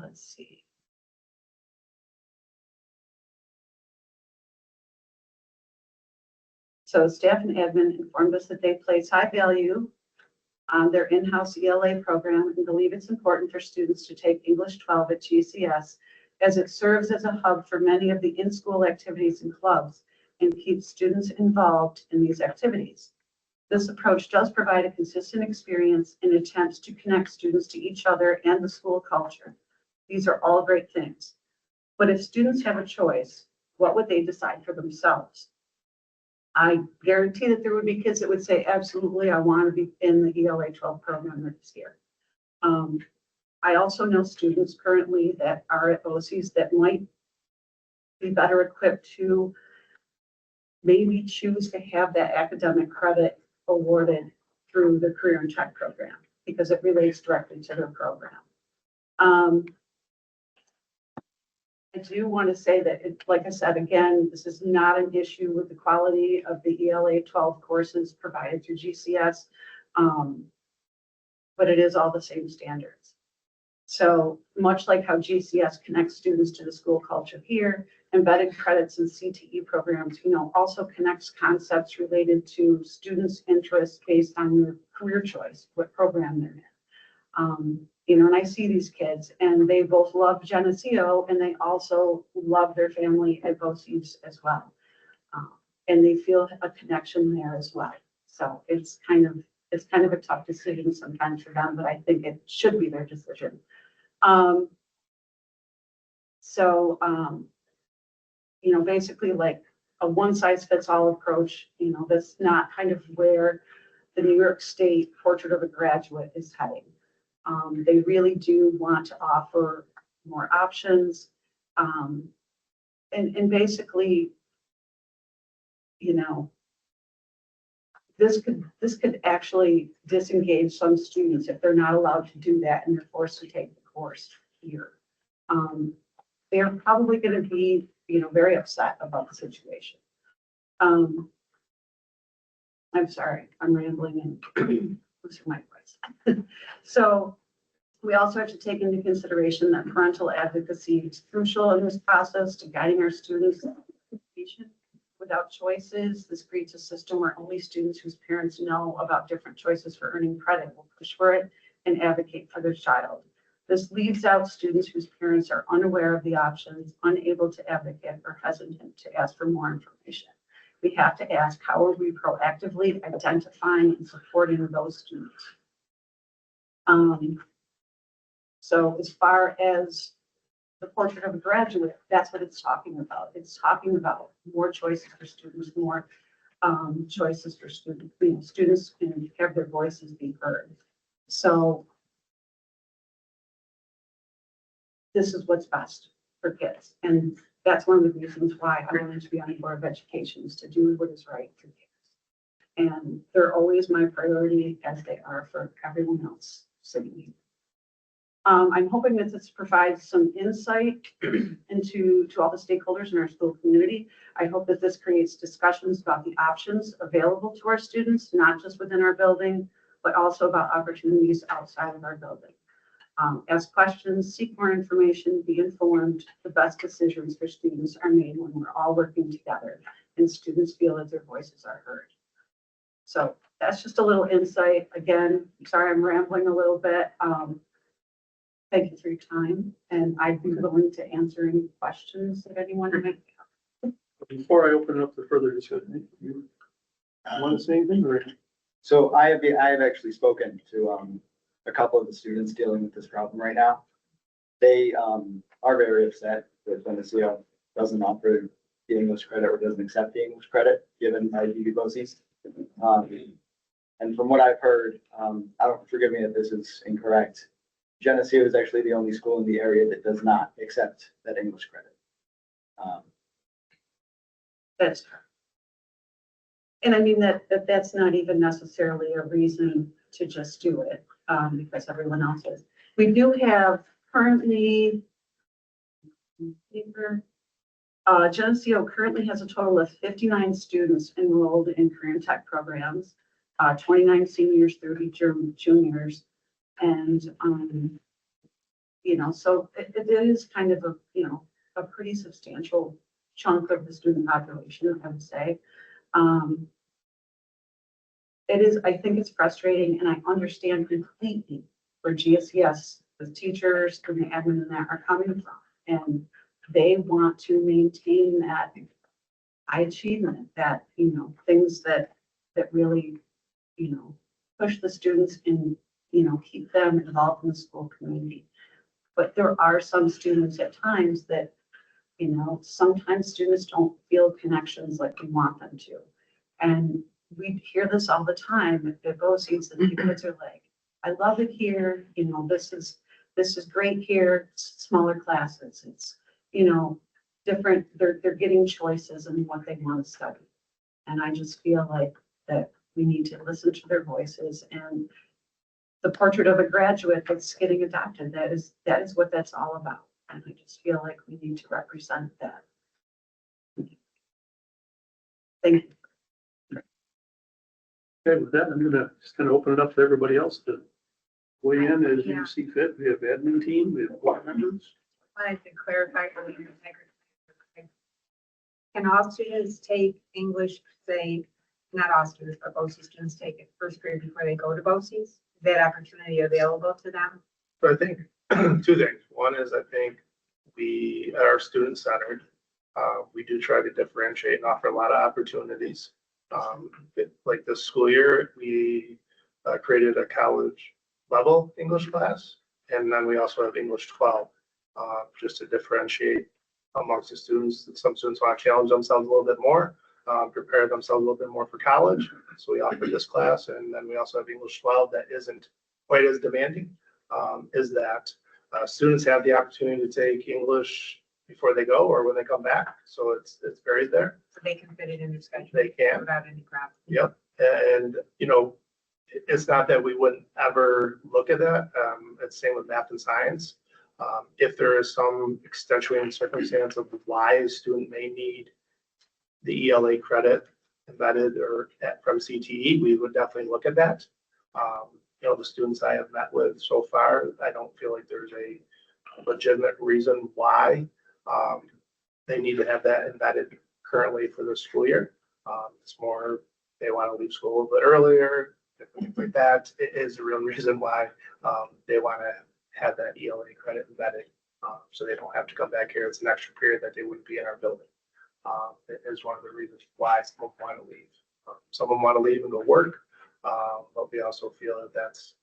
Speaker 11: Let's see. So staff and admin informed us that they place high value on their in-house ELA program and believe it's important for students to take English 12 at GCS, as it serves as a hub for many of the in-school activities and clubs and keeps students involved in these activities. This approach does provide a consistent experience and attempts to connect students to each other and the school culture. These are all great things. But if students have a choice, what would they decide for themselves? I guarantee that there would be kids that would say, absolutely, I want to be in the ELA 12 program this year. I also know students currently that are at BOCES that might be better equipped to maybe choose to have that academic credit awarded through the Career and Tech program because it relates directly to their program. I do want to say that, like I said, again, this is not an issue with the quality of the ELA 12 courses provided through GCS, but it is all the same standards. So much like how GCS connects students to the school culture here, embedded credits and CTE programs, also connects concepts related to students' interests based on their career choice, what program they're in. And I see these kids and they both love Geneseo and they also love their family at BOCES as well. And they feel a connection there as well. So it's kind of a tough decision sometimes for them, but I think it should be their decision. Basically like a one size fits all approach, that's not kind of where the New York State Portrait of a Graduate is heading. They really do want to offer more options. And basically, this could actually disengage some students if they're not allowed to do that and they're forced to take the course here. They're probably going to be, very upset about the situation. I'm sorry, I'm rambling and losing my voice. So we also have to take into consideration that parental advocacy is crucial in this process to guiding our students. Without choices, this creates a system where only students whose parents know about different choices for earning credit will push for it and advocate for their child. This leaves out students whose parents are unaware of the options, unable to advocate, or hesitant to ask for more information. We have to ask, how are we proactively identifying and supporting those students? So as far as the portrait of a graduate, that's what it's talking about. It's talking about more choices for students, more choices for students. You know, students can have their voices be heard. So this is what's best for kids. And that's one of the reasons why I wanted to be on the Board of Education, is to do what is right for kids. And they're always my priority, as they are for everyone else sitting here. I'm hoping that this provides some insight into all the stakeholders in our school community. I hope that this creates discussions about the options available to our students, not just within our building, but also about opportunities outside of our building. Ask questions, seek more information, be informed. The best decisions for students are made when we're all working together and students feel that their voices are heard. So that's just a little insight. Again, I'm sorry I'm rambling a little bit. Thank you for your time, and I'd be willing to answer any questions that anyone might have.
Speaker 1: Before I open it up to further discussion, you want to say anything, or?
Speaker 4: So I have actually spoken to a couple of the students dealing with this problem right now. They are very upset that Geneseo doesn't offer the English credit or doesn't accept the English credit given by UB BOCES. And from what I've heard, forgive me if this is incorrect, Geneseo is actually the only school in the area that does not accept that English credit.
Speaker 11: That's true. And I mean, that's not even necessarily a reason to just do it, because everyone else is. We do have currently, Geneseo currently has a total of 59 students enrolled in career and tech programs, 29 seniors, 30 juniors. And, you know, so it is kind of a pretty substantial chunk of the student population, I would say. I think it's frustrating, and I understand completely where GCS, the teachers and the admin and that are coming from. And they want to maintain that high achievement, that, things that really, push the students and, keep them involved in the school community. But there are some students at times that, sometimes students don't feel connections like we want them to. And we hear this all the time at BOCES, that the kids are like, I love it here, this is great here, it's smaller classes, it's, different, they're getting choices in what they want to study. And I just feel like that we need to listen to their voices, and the portrait of a graduate that's getting adopted, that is what that's all about. And I just feel like we need to represent that. Thank you.
Speaker 1: Okay, with that, I'm gonna just kind of open it up to everybody else to weigh in as you see fit. We have admin team, we have board members.
Speaker 12: I wanted to clarify for the integrity. Can all students take English, say, not all students, but BOCES students take it first grade before they go to BOCES? Is that opportunity available to them?
Speaker 13: So I think two things. One is, I think we are student centered. We do try to differentiate and offer a lot of opportunities. Like this school year, we created a college level English class, and then we also have English 12, just to differentiate amongst the students. Some students want to challenge themselves a little bit more, prepare themselves a little bit more for college. So we offer this class, and then we also have English 12 that isn't quite as demanding. Is that students have the opportunity to take English before they go or when they come back. So it's buried there.
Speaker 12: So they can fit it in their schedule.
Speaker 13: They can.
Speaker 12: Without any problem.
Speaker 13: Yep. And, it's not that we wouldn't ever look at that. It's same with math and science. If there is some extenuating circumstance of why a student may need the ELA credit embedded or from CTE, we would definitely look at that. The students I have met with so far, I don't feel like there's a legitimate reason why they need to have that embedded currently for the school year. It's more they want to leave school a little bit earlier, things like that. It is a real reason why they want to have that ELA credit embedded, so they don't have to come back here. It's an extra period that they wouldn't be in our building. It is one of the reasons why some want to leave. Some of them want to leave and go work, but we also feel that that's,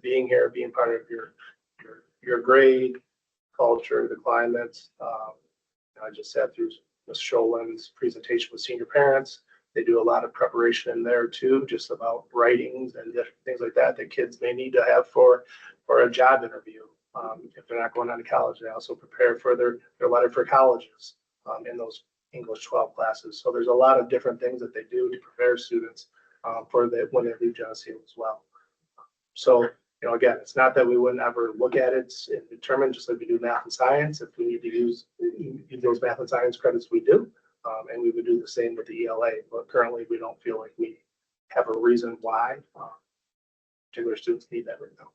Speaker 13: being here, being part of your grade, culture, the climate. I just sat through Ms. Sholin's presentation with senior parents. They do a lot of preparation in there too, just about writings and different things like that that kids may need to have for a job interview. If they're not going on to college, they also prepare for their letter for colleges in those English 12 classes. So there's a lot of different things that they do to prepare students when they leave Geneseo as well. So, again, it's not that we wouldn't ever look at it and determine, just like we do math and science, if we need to use those math and science credits, we do. And we would do the same with the ELA, but currently we don't feel like we have a reason why particular students need that right now.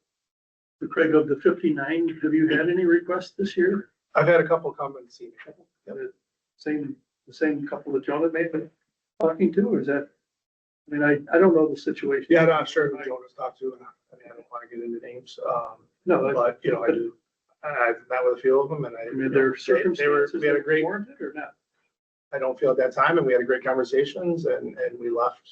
Speaker 1: So Craig, of the 59, have you had any requests this year?
Speaker 13: I've had a couple come and see me.
Speaker 1: The same couple that Jonah may have been talking to, or is that, I don't know the situation.
Speaker 13: Yeah, I'm not sure who Jonas talked to. I don't want to get into names.
Speaker 1: No,
Speaker 13: But, I do. I've met with a few of them and
Speaker 1: their circumstances
Speaker 13: we had a great,
Speaker 1: warranted or not?
Speaker 13: I don't feel at that time, and we had a great conversations and we left.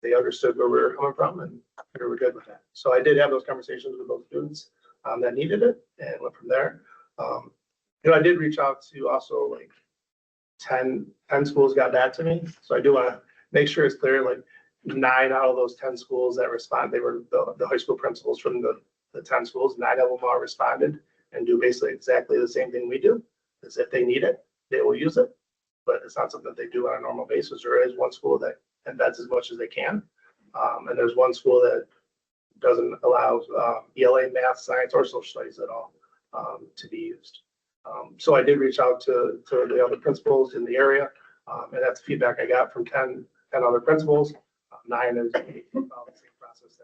Speaker 13: They understood where we were coming from and we were good with that. So I did have those conversations with those students that needed it and went from there. I did reach out to also like 10 schools got back to me. So I do want to make sure it's clear, like 9 out of those 10 schools that respond, they were the high school principals from the 10 schools, 9 of them all responded and do basically exactly the same thing we do. Is if they need it, they will use it, but it's not something that they do on a normal basis. There is one school that embeds as much as they can. And there's one school that doesn't allow ELA, math, science, or social studies at all to be used. So I did reach out to the other principals in the area, and that's the feedback I got from 10 other principals. 9 is the same process.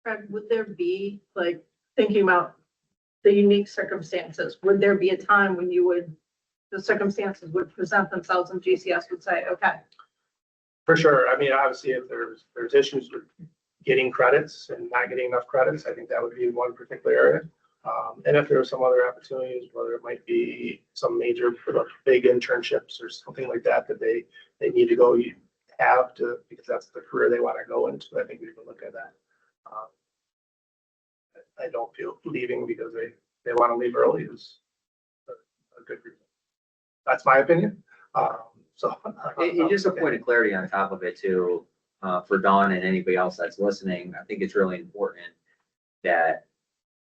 Speaker 6: Craig, would there be, like, thinking about the unique circumstances, would there be a time when the circumstances would present themselves and GCS would say, okay?
Speaker 13: For sure. Obviously, if there's issues with getting credits and not getting enough credits, I think that would be one particular area. And if there are some other opportunities, whether it might be some major big internships or something like that, that they need to go have to, because that's the career they want to go into, I think we can look at that. I don't feel leaving because they want to leave early is a good reason. That's my opinion.
Speaker 3: And just a point of clarity on top of it too, for Dawn and anybody else that's listening, I think it's really important that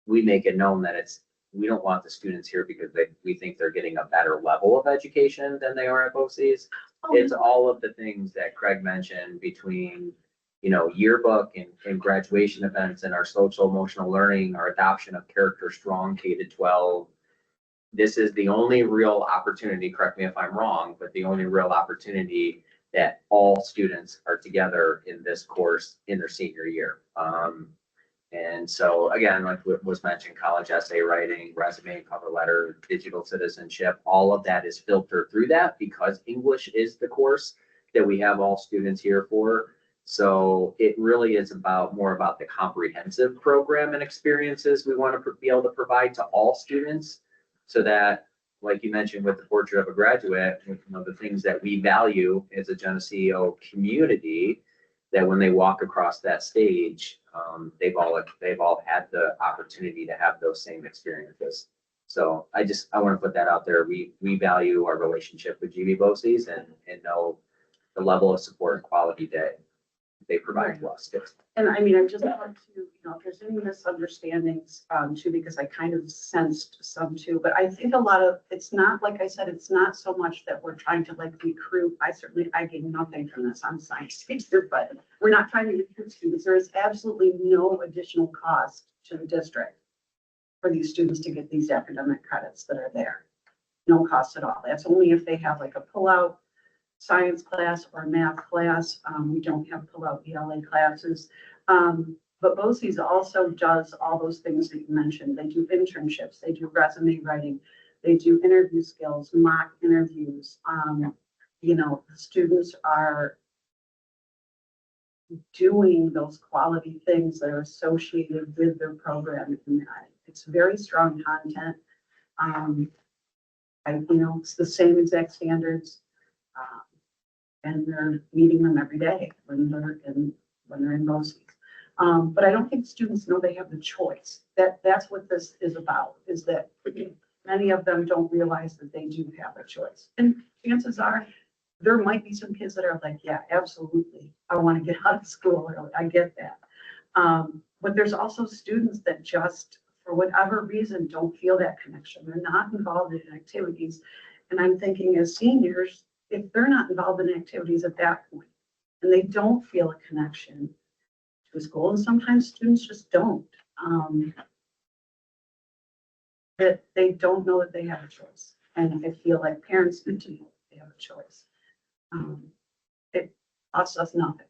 Speaker 3: we make it known that we don't want the students here because we think they're getting a better level of education than they are at BOCES. It's all of the things that Craig mentioned between, yearbook and graduation events and our social emotional learning, our adoption of Character Strong K-12. This is the only real opportunity, correct me if I'm wrong, but the only real opportunity that all students are together in this course in their senior year. And so again, like what was mentioned, college essay writing, resume, cover letter, digital citizenship, all of that is filtered through that because English is the course that we have all students here for. So it really is more about the comprehensive program and experiences we want to be able to provide to all students so that, like you mentioned with the portrait of a graduate, the things that we value as a Geneseo community, that when they walk across that stage, they've all had the opportunity to have those same experiences. So I want to put that out there. We value our relationship with GB BOCES and know the level of support and quality that they provide to us.
Speaker 11: And I just want to, if there's any misunderstandings too, because I kind of sensed some too, but I think a lot of, it's not, like I said, it's not so much that we're trying to recruit. I gain nothing from this. I'm a science teacher, but we're not trying to recruit students. There is absolutely no additional cost to the district for these students to get these academic credits that are there. no cost at all. That's only if they have like a pull-out science class or math class. We don't have pull-out ELA classes. But BOCES also does all those things that you mentioned. They do internships, they do resume writing, they do interview skills, mock interviews. You know, the students are doing those quality things that are associated with their program. And it's very strong content. You know, it's the same exact standards. And they're meeting them every day when they're in BOCES. But I don't think students know they have the choice. That's what this is about, is that many of them don't realize that they do have a choice. And chances are, there might be some kids that are like, yeah, absolutely, I want to get out of school early. I get that. But there's also students that just, for whatever reason, don't feel that connection. They're not involved in activities. And I'm thinking as seniors, if they're not involved in activities at that point, and they don't feel a connection to school, and sometimes students just don't, that they don't know that they have a choice. And I feel like parents need to know they have a choice. It costs us nothing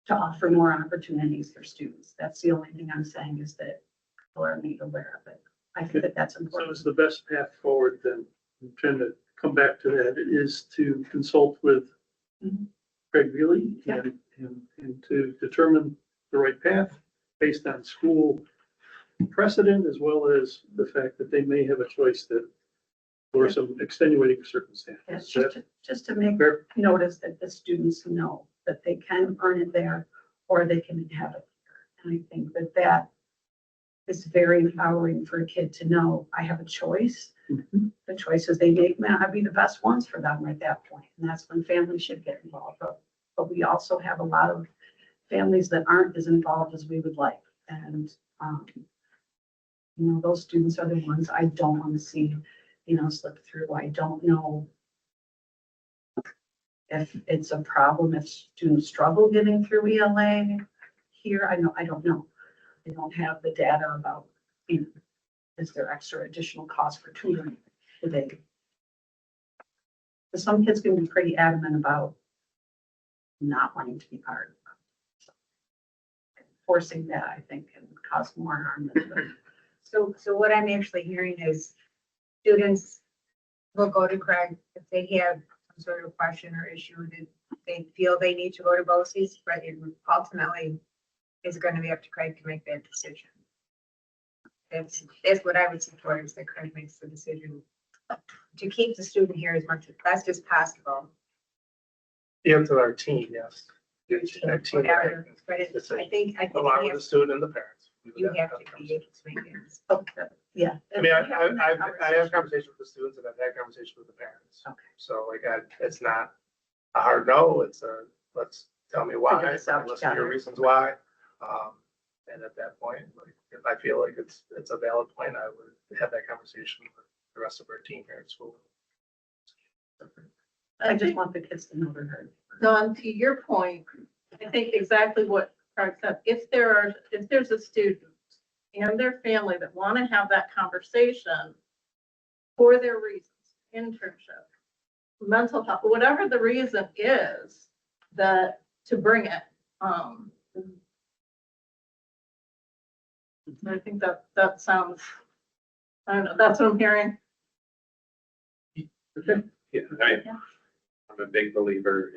Speaker 11: to offer more opportunities for students. That's the only thing I'm saying, is that people are made aware of it. I think that that's
Speaker 1: So
Speaker 11: important.
Speaker 1: is the best path forward then, I'm trying to come back to that, is to consult with
Speaker 11: Mhm.
Speaker 1: Craig Veely
Speaker 11: Yeah.
Speaker 1: and to determine the right path based on school precedent, as well as the fact that they may have a choice that, or some extenuating circumstances.
Speaker 11: Yes,
Speaker 1: Is
Speaker 11: just to
Speaker 1: that
Speaker 11: make
Speaker 1: fair?
Speaker 11: notice that the students know that they can earn it there, or they can have it here. And I think that that is very empowering for a kid to know, I have a choice.
Speaker 1: Mhm.
Speaker 11: The choices they make may not be the best ones for them at that point, and that's when families should get involved. But we also have a lot of families that aren't as involved as we would like. And, you know, those students are the ones I don't want to see, you know, slip through. I don't know if it's a problem, if students struggle getting through ELA here. I don't know. I don't have the data about, you know, is there extra additional cost for tutoring today? Because some kids can be pretty adamant about not wanting to be part of it. So, forcing that, I think, can cause more harm than good.
Speaker 12: So what I'm actually hearing is students will go to Craig if they have some sort of question or issue that they feel they need to go to BOCES, but it ultimately is going to be up to Craig to make that decision. That's what I would support, is that Craig makes the decision to keep the student here as much as best as possible.
Speaker 13: Yeah, to our team, yes. Our team,
Speaker 12: Whatever, but it's, I think
Speaker 13: along with
Speaker 12: you
Speaker 13: the
Speaker 12: have,
Speaker 13: student and the parents.
Speaker 12: you have to be able to make it.
Speaker 11: Okay, yeah.
Speaker 13: I mean, I have conversations with the students and I've had conversations with the parents.
Speaker 11: Okay.
Speaker 13: So like, it's not a hard no, it's a, let's tell me why,
Speaker 11: Figure this out
Speaker 13: listen to your
Speaker 11: together.
Speaker 13: reasons why. And at that point, like, if I feel like it's a valid point, I would have that conversation with the rest of our team here at school.
Speaker 11: I just want the kids to know they're heard.
Speaker 6: Don, to your point, I think exactly what Craig said. If there's a student and their family that want to have that conversation for their reasons, internship, mental health, whatever the reason is, that to bring it. I think that sounds, I don't know, that's what I'm hearing.
Speaker 1: Okay.
Speaker 5: Yeah, I'm a big believer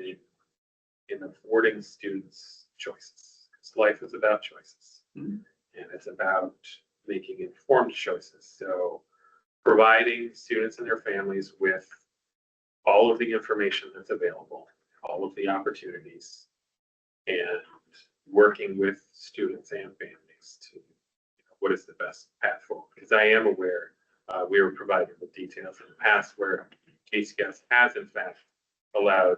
Speaker 5: in affording students choices. Because life is about choices.
Speaker 1: Mhm.
Speaker 5: And it's about making informed choices. So providing students and their families with all of the information that's available, all of the opportunities, and working with students and families to, what is the best path forward? Because I am aware, we were provided with details in the past where GCS has in fact allowed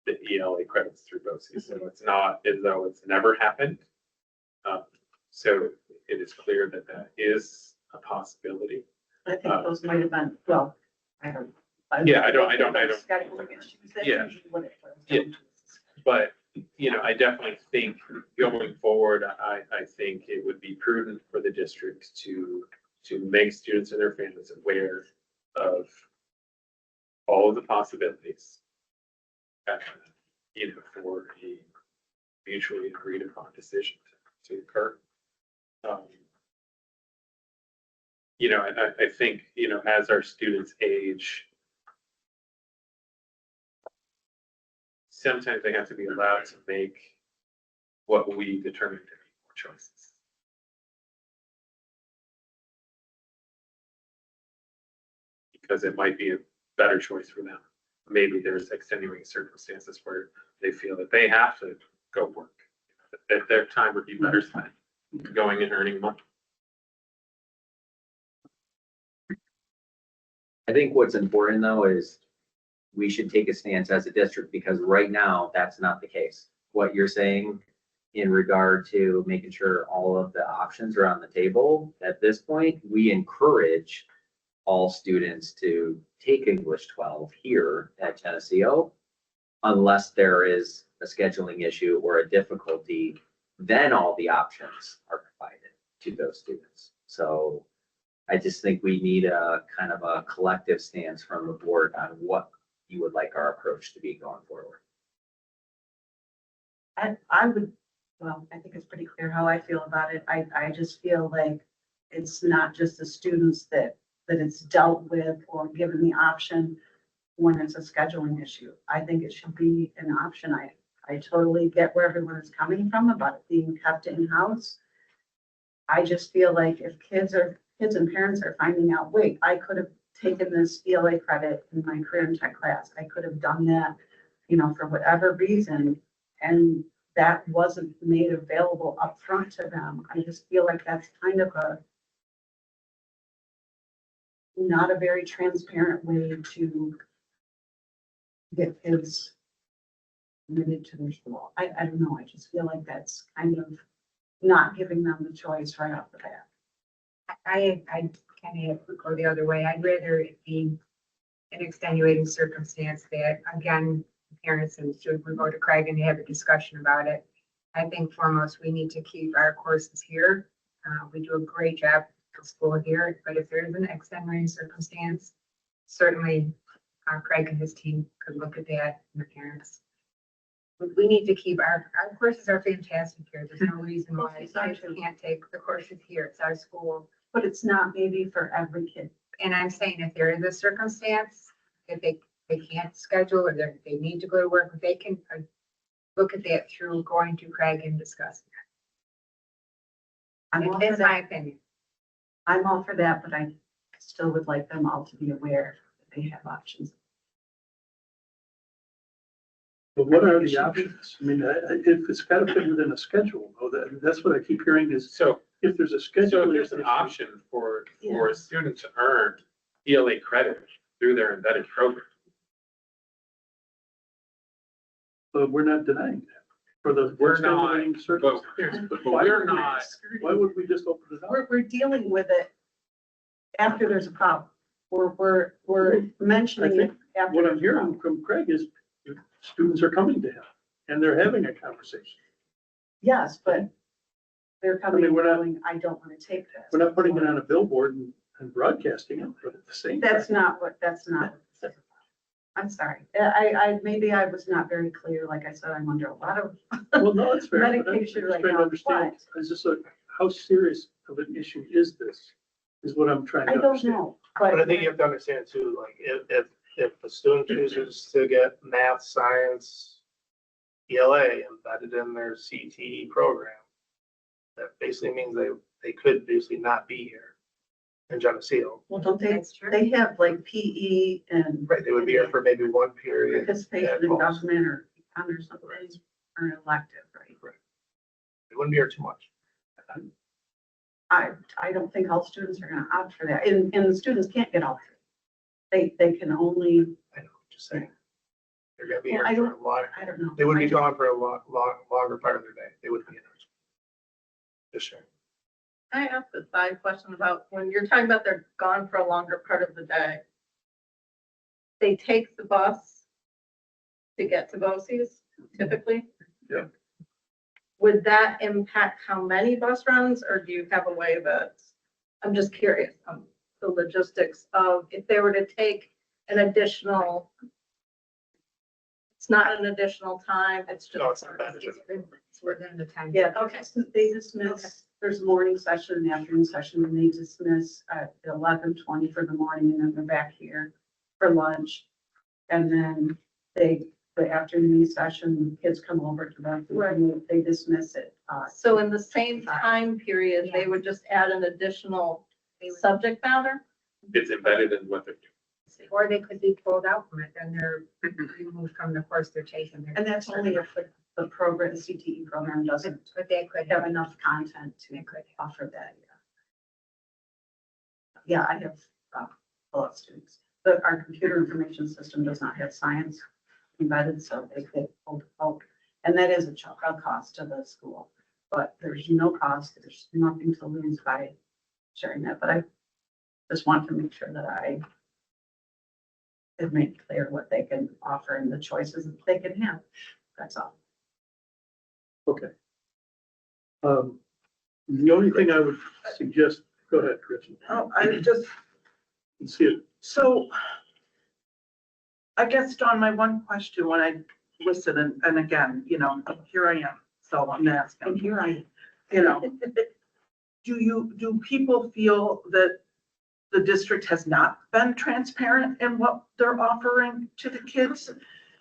Speaker 5: the ELA credits through BOCES. So it's not as though it's never happened. So it is clear that that is a possibility.
Speaker 11: I think those might have been, well, I don't.
Speaker 5: Yeah, I don't.
Speaker 11: Scheduling issues, that's
Speaker 5: Yeah.
Speaker 11: usually what it was.
Speaker 5: Yeah. But, I definitely think going forward, I think it would be prudent for the district to make students and their families aware of all of the possibilities. For a mutually agreed upon decision to occur. And I think, as our students age, sometimes they have to be allowed to make what we determine to be more choices. Because it might be a better choice for them. Maybe there's extenuating circumstances where they feel that they have to go work, that their time would be better spent going and earning money.
Speaker 3: I think what's important though is we should take a stance as a district, because right now that's not the case. What you're saying in regard to making sure all of the options are on the table, at this point, we encourage all students to take English 12 here at Geneseo, unless there is a scheduling issue or a difficulty, then all the options are provided to those students. So I just think we need a kind of a collective stance from the board on what you would like our approach to be going forward.
Speaker 11: I would, well, I think it's pretty clear how I feel about it. I just feel like it's not just the students that it's dealt with or given the option when it's a scheduling issue. I think it should be an option. I totally get where everyone is coming from about it being kept in-house. I just feel like if kids and parents are finding out, wait, I could have taken this ELA credit in my career and tech class. I could have done that, for whatever reason, and that wasn't made available upfront to them. I just feel like that's kind of not a very transparent way to get kids admitted to their school. I don't know. I just feel like that's kind of not giving them the choice right off the bat.
Speaker 12: I kind of go the other way. I'd rather it be an extenuating circumstance that, again, parents and students would go to Craig and have a discussion about it. I think foremost, we need to keep our courses here. We do a great job at school here, but if there is an extenuating circumstance, certainly Craig and his team could look at that and the parents. We need to keep our courses are fantastic here. There's no reason why kids can't take the courses here. It's our school.
Speaker 11: But it's not maybe for every kid.
Speaker 12: And I'm saying if there is a circumstance, if they can't schedule or they need to go to work, they can look at that through going to Craig and discussing it. That's my opinion.
Speaker 11: I'm all for that, but I still would like them all to be aware that they have options.
Speaker 1: But what are the options? I mean, if it's got to fit within a schedule, though, that's what I keep hearing is,
Speaker 5: So,
Speaker 1: if there's a
Speaker 5: so
Speaker 1: schedule.
Speaker 5: if there's an option for a student to earn ELA credit through their embedded program.
Speaker 1: But we're not denying that. For the.
Speaker 5: We're not,
Speaker 1: extenuating
Speaker 5: but
Speaker 1: circumstances.
Speaker 5: but we're not.
Speaker 1: Why would we just open it up?
Speaker 11: We're dealing with it after there's a problem. We're mentioning it after.
Speaker 1: What I'm
Speaker 11: there's a
Speaker 1: hearing
Speaker 11: problem.
Speaker 1: from Craig is students are coming to him and they're having a conversation.
Speaker 11: Yes, but they're coming and
Speaker 1: we're not-
Speaker 11: going, I don't want to take this.
Speaker 1: We're not putting it on a billboard and broadcasting it, but at the same time.
Speaker 11: That's not. I'm sorry. Maybe I was not very clear. Like I said, I'm under a lot of
Speaker 1: Well, no, it's fair. but I'm
Speaker 11: medication
Speaker 1: just
Speaker 11: right
Speaker 1: trying to
Speaker 11: now.
Speaker 1: understand,
Speaker 11: But
Speaker 1: is this how serious of an issue is this? Is what I'm trying to
Speaker 11: I don't
Speaker 1: understand.
Speaker 11: know.
Speaker 13: But I think you have to understand too, like, if a student chooses to get math, science, ELA embedded in their CTE program, that basically means they could basically not be here in Geneseo.
Speaker 11: Well, don't they,
Speaker 12: That's true.
Speaker 11: they have like PE and
Speaker 13: Right, they would be here for maybe one period.
Speaker 11: participation
Speaker 13: at
Speaker 11: in
Speaker 13: most.
Speaker 11: government or something, or an elective, right?
Speaker 13: They wouldn't be here too much.
Speaker 11: I don't think all students are gonna opt for that, and the students can't get all three. They can only,
Speaker 13: I know, just saying. They're gonna be
Speaker 11: Well,
Speaker 13: here
Speaker 11: I
Speaker 13: for
Speaker 11: don't-
Speaker 13: a lot.
Speaker 11: I don't know.
Speaker 13: They would be gone for a longer part of their day. They wouldn't be in ours. Just sharing.
Speaker 6: I asked a side question about when you're talking about they're gone for a longer part of the day. They take the bus to get to BOCES typically?
Speaker 1: Yeah.
Speaker 6: Would that impact how many bus runs or do you have a way that, I'm just curious. the logistics of if they were to take an additional, it's not an additional time, it's
Speaker 13: No,
Speaker 6: just.
Speaker 13: it's not bad.
Speaker 12: It's within the time.
Speaker 11: Yeah,
Speaker 6: Okay.
Speaker 11: they dismiss, there's a morning session and afternoon session, and they dismiss at 11:20 for the morning, and then they're back here for lunch. And then the afternoon session, kids come over to them, and they dismiss it.
Speaker 6: So in the same time period, they would just add an additional subject matter?
Speaker 5: It's embedded in what they're doing.
Speaker 12: Or they could be pulled out from it, then they're removed from the course they're taking.
Speaker 11: And that's only if the program, the CTE program doesn't
Speaker 12: But they could
Speaker 11: have
Speaker 12: have
Speaker 11: enough content to
Speaker 12: They could.
Speaker 11: offer that, yeah. Yeah, I have a lot of students, but our computer information system does not have science embedded, so they could hold out. And that is a cost to the school, but there's no cost, there's nothing to lose by sharing that, but I just want to make sure that I have made clear what they can offer and the choices that they can have, that's all.
Speaker 1: Okay. The only thing I would suggest, go ahead, Kristen,
Speaker 7: Oh, I just,
Speaker 1: and see it.
Speaker 7: so I guess, Dawn, my one question when I listened, and again, you know, here I am, so I'm
Speaker 11: And
Speaker 7: asking,
Speaker 11: here I,
Speaker 7: you know, do people feel that the district has not been transparent in what they're offering to the kids?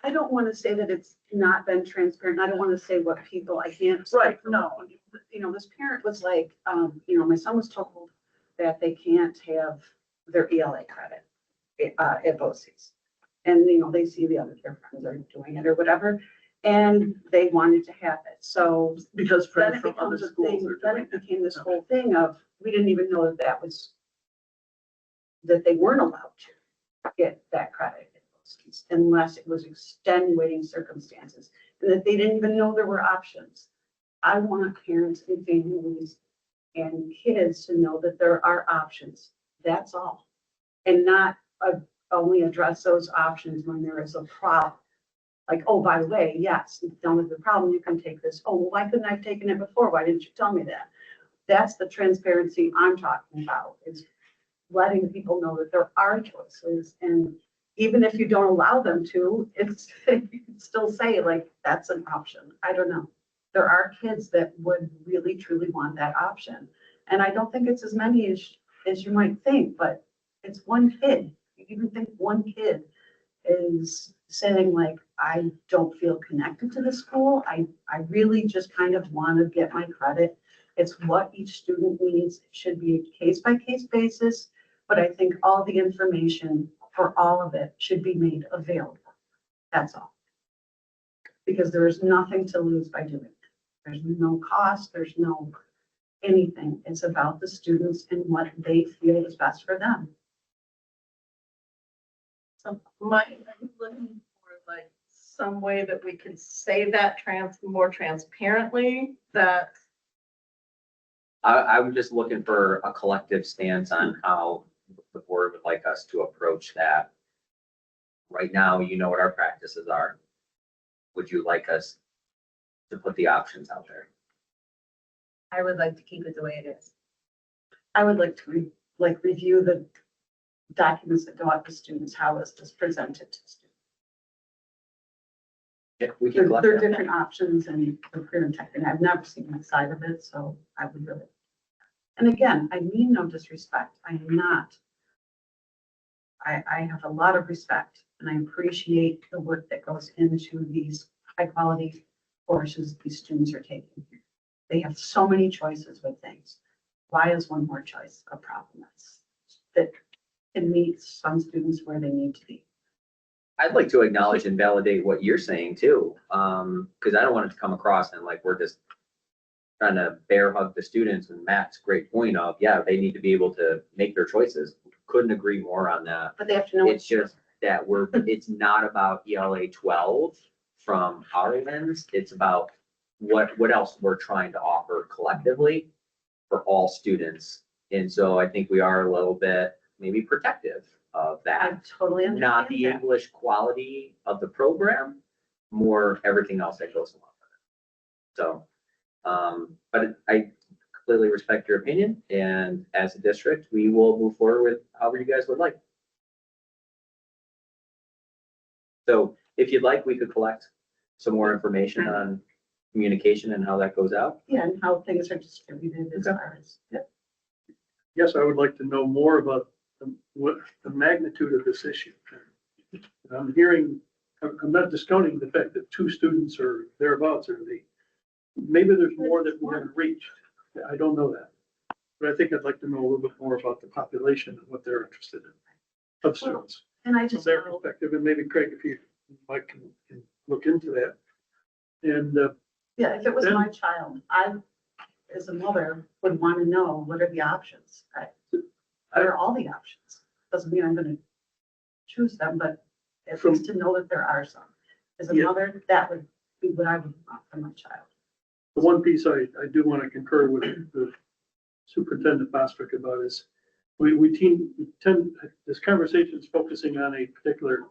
Speaker 11: I don't want to say that it's not been transparent. I don't want to say what people, I can't.
Speaker 7: Right, no.
Speaker 11: You know, this parent was like, you know, my son was told that they can't have their ELA credit at BOCES. And, you know, they see the other their friends are doing it or whatever, and they wanted to have it. So
Speaker 7: Because
Speaker 11: then
Speaker 7: friends
Speaker 11: it
Speaker 7: from other
Speaker 11: becomes a
Speaker 7: schools
Speaker 11: thing,
Speaker 7: are
Speaker 11: then
Speaker 7: doing
Speaker 11: it
Speaker 7: it.
Speaker 11: became this whole thing of, we didn't even know that that was, that they weren't allowed to get that credit at BOCES unless it was extenuating circumstances, and that they didn't even know there were options. I want parents and families and kids to know that there are options. That's all. And not only address those options when there is a problem. Like, oh, by the way, yes, done with the problem, you can take this. Oh, well, why couldn't I have taken it before? Why didn't you tell me that? That's the transparency I'm talking about, is letting people know that there are choices. And even if you don't allow them to, it's, you can still say like, that's an option. I don't know. There are kids that would really, truly want that option. And I don't think it's as many as you might think, but it's one kid. You even think one kid is saying like, I don't feel connected to the school. I really just kind of want to get my credit. It's what each student needs. It should be a case by case basis, but I think all the information for all of it should be made available. That's all. Because there is nothing to lose by doing it. There's no cost, there's no anything. It's about the students and what they feel is best for them.
Speaker 6: So I'm looking for like some way that we can say that more transparently, that
Speaker 3: I'm just looking for a collective stance on how the board would like us to approach that. Right now, you know what our practices are. Would you like us to put the options out there?
Speaker 12: I would like to keep it the way it is.
Speaker 11: I would like to review the documents that go out to students. How is this presented to students?
Speaker 3: Yeah, we can
Speaker 11: There
Speaker 3: collect
Speaker 11: there are
Speaker 3: that.
Speaker 11: different options and the parent tech, and I've never seen that side of it, so I would really. And again, I mean no disrespect. I am not. I have a lot of respect and I appreciate the work that goes into these high quality courses these students are taking. They have so many choices with things. Why is one more choice a problem? That can meet some students where they need to be.
Speaker 3: I'd like to acknowledge and validate what you're saying too, because I don't want it to come across and like we're just trying to bear hug the students. And Matt's great point of, yeah, they need to be able to make their choices. Couldn't agree more on that.
Speaker 11: But they have to know.
Speaker 3: It's just that it's not about ELA 12 from our lens. It's about what else we're trying to offer collectively for all students. And so I think we are a little bit maybe protective of
Speaker 11: I
Speaker 3: that.
Speaker 11: totally understand
Speaker 3: Not the
Speaker 11: that.
Speaker 3: English quality of the program, more everything else that goes along with it. So, but I completely respect your opinion, and as a district, we will move forward with however you guys would like. So if you'd like, we could collect some more information on communication and how that goes out.
Speaker 11: Yeah, and how things are distributed as far as.
Speaker 1: Yes, I would like to know more about what the magnitude of this issue. I'm hearing, I'm not discounting the fact that 2 students or thereabouts are maybe there's more that we haven't reached. I don't know that. But I think I'd like to know a little bit more about the population and what they're interested in of students.
Speaker 11: And I
Speaker 1: From
Speaker 11: just
Speaker 1: their
Speaker 11: know,
Speaker 1: perspective, and maybe Craig, if you might can look into that. And
Speaker 11: yeah, if it was
Speaker 1: Then-
Speaker 11: my child, I, as a mother, would want to know what are the options. What are all the options? Doesn't mean I'm gonna choose them, but at
Speaker 1: From-
Speaker 11: least to know that there are some. As a
Speaker 1: Yeah.
Speaker 11: mother, that would be what I would want from my child.
Speaker 1: the one piece I do want to concur with the Superintendent Bostwick about is we tend, this conversation is focusing on a particular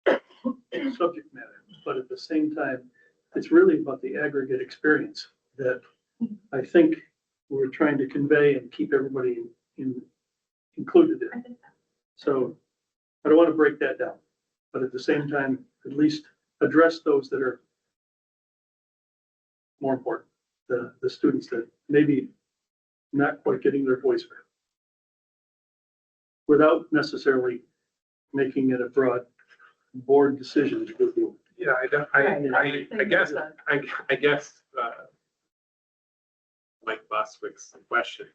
Speaker 1: subject matter, but at the same time, it's really about the aggregate experience that I think we're trying to convey and keep everybody included
Speaker 11: I
Speaker 1: in.
Speaker 11: think that.
Speaker 1: So I don't want to break that down, but at the same time, at least address those that are more important, the students that maybe not quite getting their voice heard. Without necessarily making it a broad board decision to do.
Speaker 5: Yeah, I guess, Mike Bostwick's question,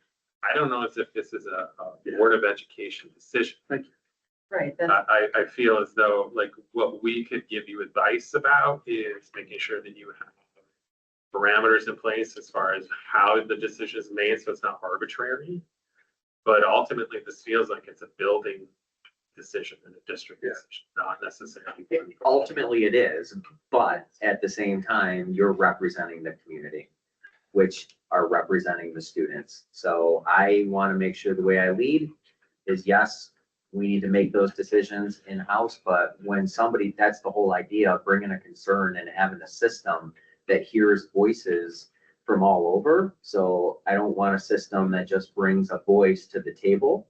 Speaker 5: I don't know as if this is a Board of Education decision.
Speaker 11: Right, that's,
Speaker 5: I feel as though like what we could give you advice about is making sure that you have parameters in place as far as how the decision is made, so it's not arbitrary. But ultimately, this feels like it's a building decision and a district decision, not necessarily.
Speaker 3: Ultimately, it is, but at the same time, you're representing the community, which are representing the students. So I want to make sure the way I lead is, yes, we need to make those decisions in-house, but when somebody, that's the whole idea of bringing a concern and having a system that hears voices from all over. So I don't want a system that just brings a voice to the table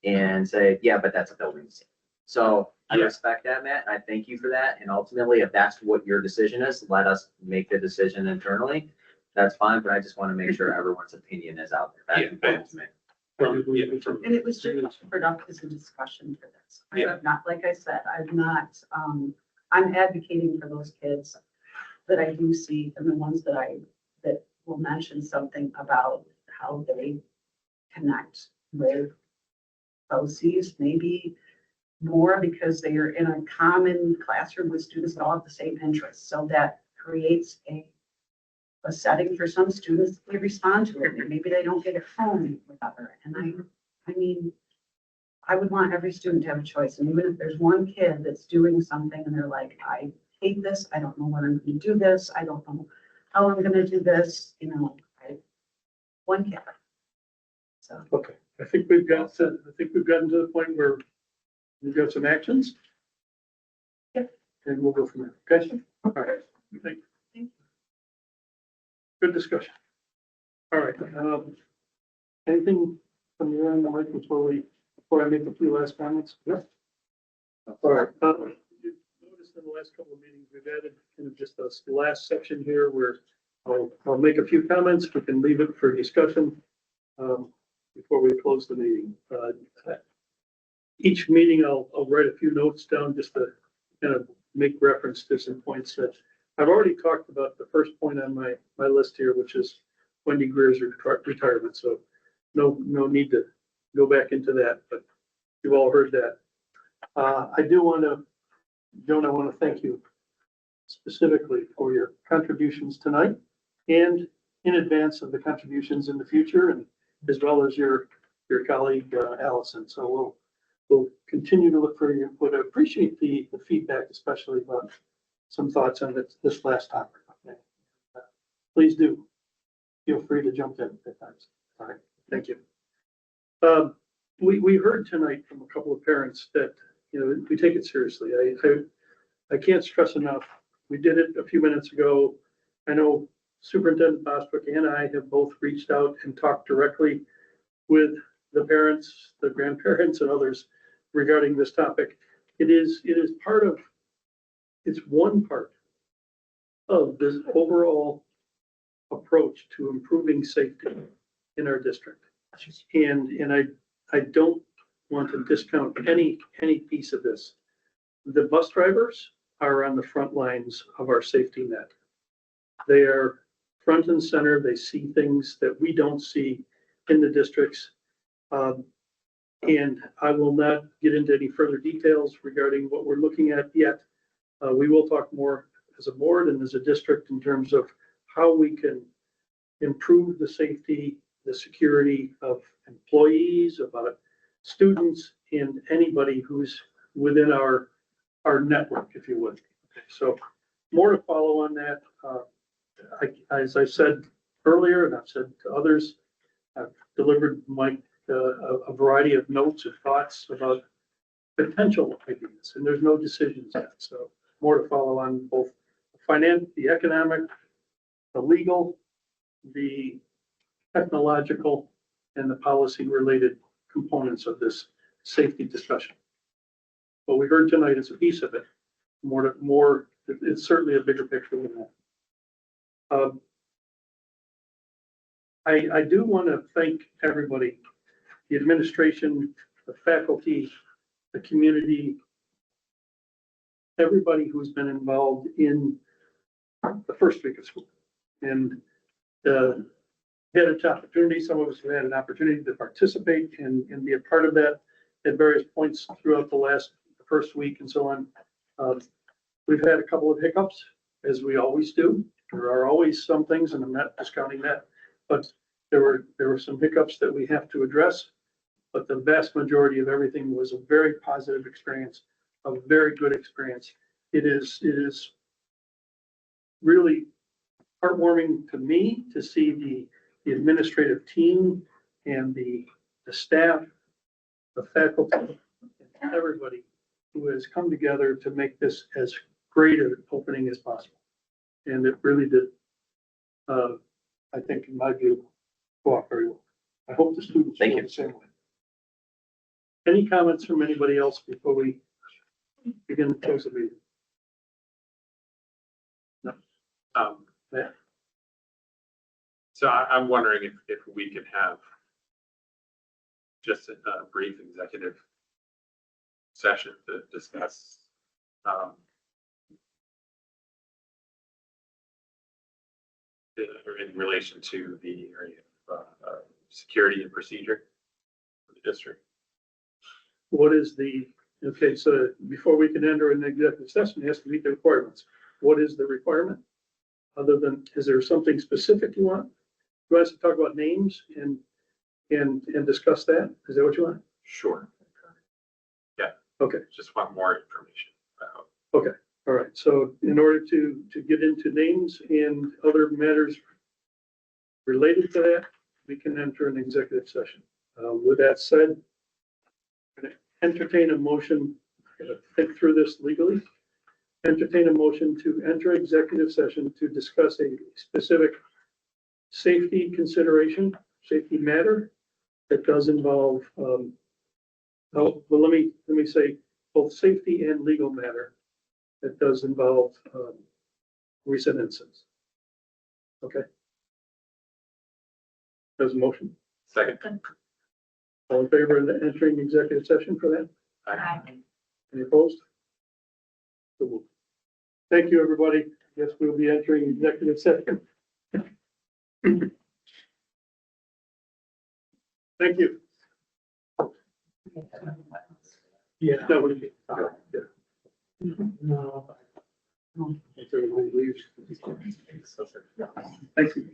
Speaker 3: and say, yeah, but that's a building decision. So I
Speaker 5: Yeah.
Speaker 3: respect that, Matt. I thank you for that. And ultimately, if that's what your decision is, let us make the decision internally. That's fine, but I just want to make sure everyone's opinion is out there. That's
Speaker 5: Yeah,
Speaker 3: important to me.
Speaker 11: and it was just productive as a discussion for this. I have not, like I said, I'm not, I'm advocating for those kids that I do see and the ones that will mention something about how they connect with OCs, maybe more because they are in a common classroom with students that all have the same interests. So that creates a setting for some students, they respond to it, and maybe they don't get it home with other. And I mean, I would want every student to have a choice. And even if there's one kid that's doing something and they're like, I hate this, I don't know when I'm gonna do this, I don't know how I'm gonna do this, you know, one kid. So.
Speaker 1: Okay, I think we've gotten to the point where we've got some actions.
Speaker 11: Yep.
Speaker 1: And we'll go from there, okay? All right, thank you. Good discussion. All right, anything from your end, Mike, before I make a few last comments? Yeah. All right, you noticed in the last couple of meetings, we've added kind of just this last section here where I'll make a few comments, we can leave it for discussion, before we close the meeting. Each meeting, I'll write a few notes down just to kind of make reference to some points that I've already talked about. The first point on my list here, which is Wendy Greer's retirement. So no need to go back into that, but you've all heard that. I do want to, Joan, I want to thank you specifically for your contributions tonight and in advance of the contributions in the future, and as well as your colleague, Allison. So we'll continue to look for your input. I appreciate the feedback, especially about some thoughts on this last topic. Okay. Please do feel free to jump in at times. All right, thank you. We heard tonight from a couple of parents that, you know, we take it seriously. I can't stress enough. We did it a few minutes ago. I know Superintendent Bostwick and I have both reached out and talked directly with the parents, the grandparents and others regarding this topic. It is it's one part of this overall approach to improving safety in our district. And I don't want to discount any piece of this. The bus drivers are on the front lines of our safety net. They are front and center. They see things that we don't see in the districts. And I will not get into any further details regarding what we're looking at yet. We will talk more as a board and as a district in terms of how we can improve the safety, the security of employees, of students, and anybody who's within our network, if you would. Okay, so more to follow on that. As I said earlier, and I've said to others, I've delivered Mike a variety of notes and thoughts about potential ideas, and there's no decisions yet. So more to follow on both the finance, the economic, the legal, the technological, and the policy-related components of this safety discussion. What we heard tonight is a piece of it. It's certainly a bigger picture than that. I do want to thank everybody, the administration, the faculty, the community, everybody who's been involved in the first week of school. And had an opportunity, some of us have had an opportunity to participate and be a part of that at various points throughout the first week and so on. We've had a couple of hiccups, as we always do. There are always some things, and I'm not discounting that, but there were some hiccups that we have to address. But the vast majority of everything was a very positive experience, a very good experience. It is really heartwarming to me to see the administrative team and the staff, the faculty, and everybody who has come together to make this as great an opening as possible. And it really did, I think, in my view, go off very well. I hope the students feel the same way. Any comments from anybody else before we begin to close the meeting? No. Matt?
Speaker 5: So I'm wondering if we could have just a brief executive session to discuss in relation to the area of security and procedure for the district.
Speaker 1: What is okay, so before we can enter an executive session, it has to meet the requirements. What is the requirement? Other than, is there something specific you want? You want us to talk about names and discuss that? Is that what you want?
Speaker 5: Sure. Yeah.
Speaker 1: Okay.
Speaker 5: Just want more information about.
Speaker 1: Okay. All right. So in order to get into names and other matters related to that, we can enter an executive session. With that said, I'm going to entertain a motion. I'm going to think through this legally. Entertain a motion to enter executive session to discuss a specific safety consideration, safety matter that does involve, well, let me say both safety and legal matter that does involve recent incidents. Okay. There's a motion.
Speaker 5: Second.
Speaker 1: All in favor of entering executive session for that?
Speaker 5: Aye.
Speaker 1: Any opposed? So moved. Thank you, everybody. Yes, we'll be entering executive session. Thank you. Yeah, that would be. Yeah. No. If everybody leaves. Thank you.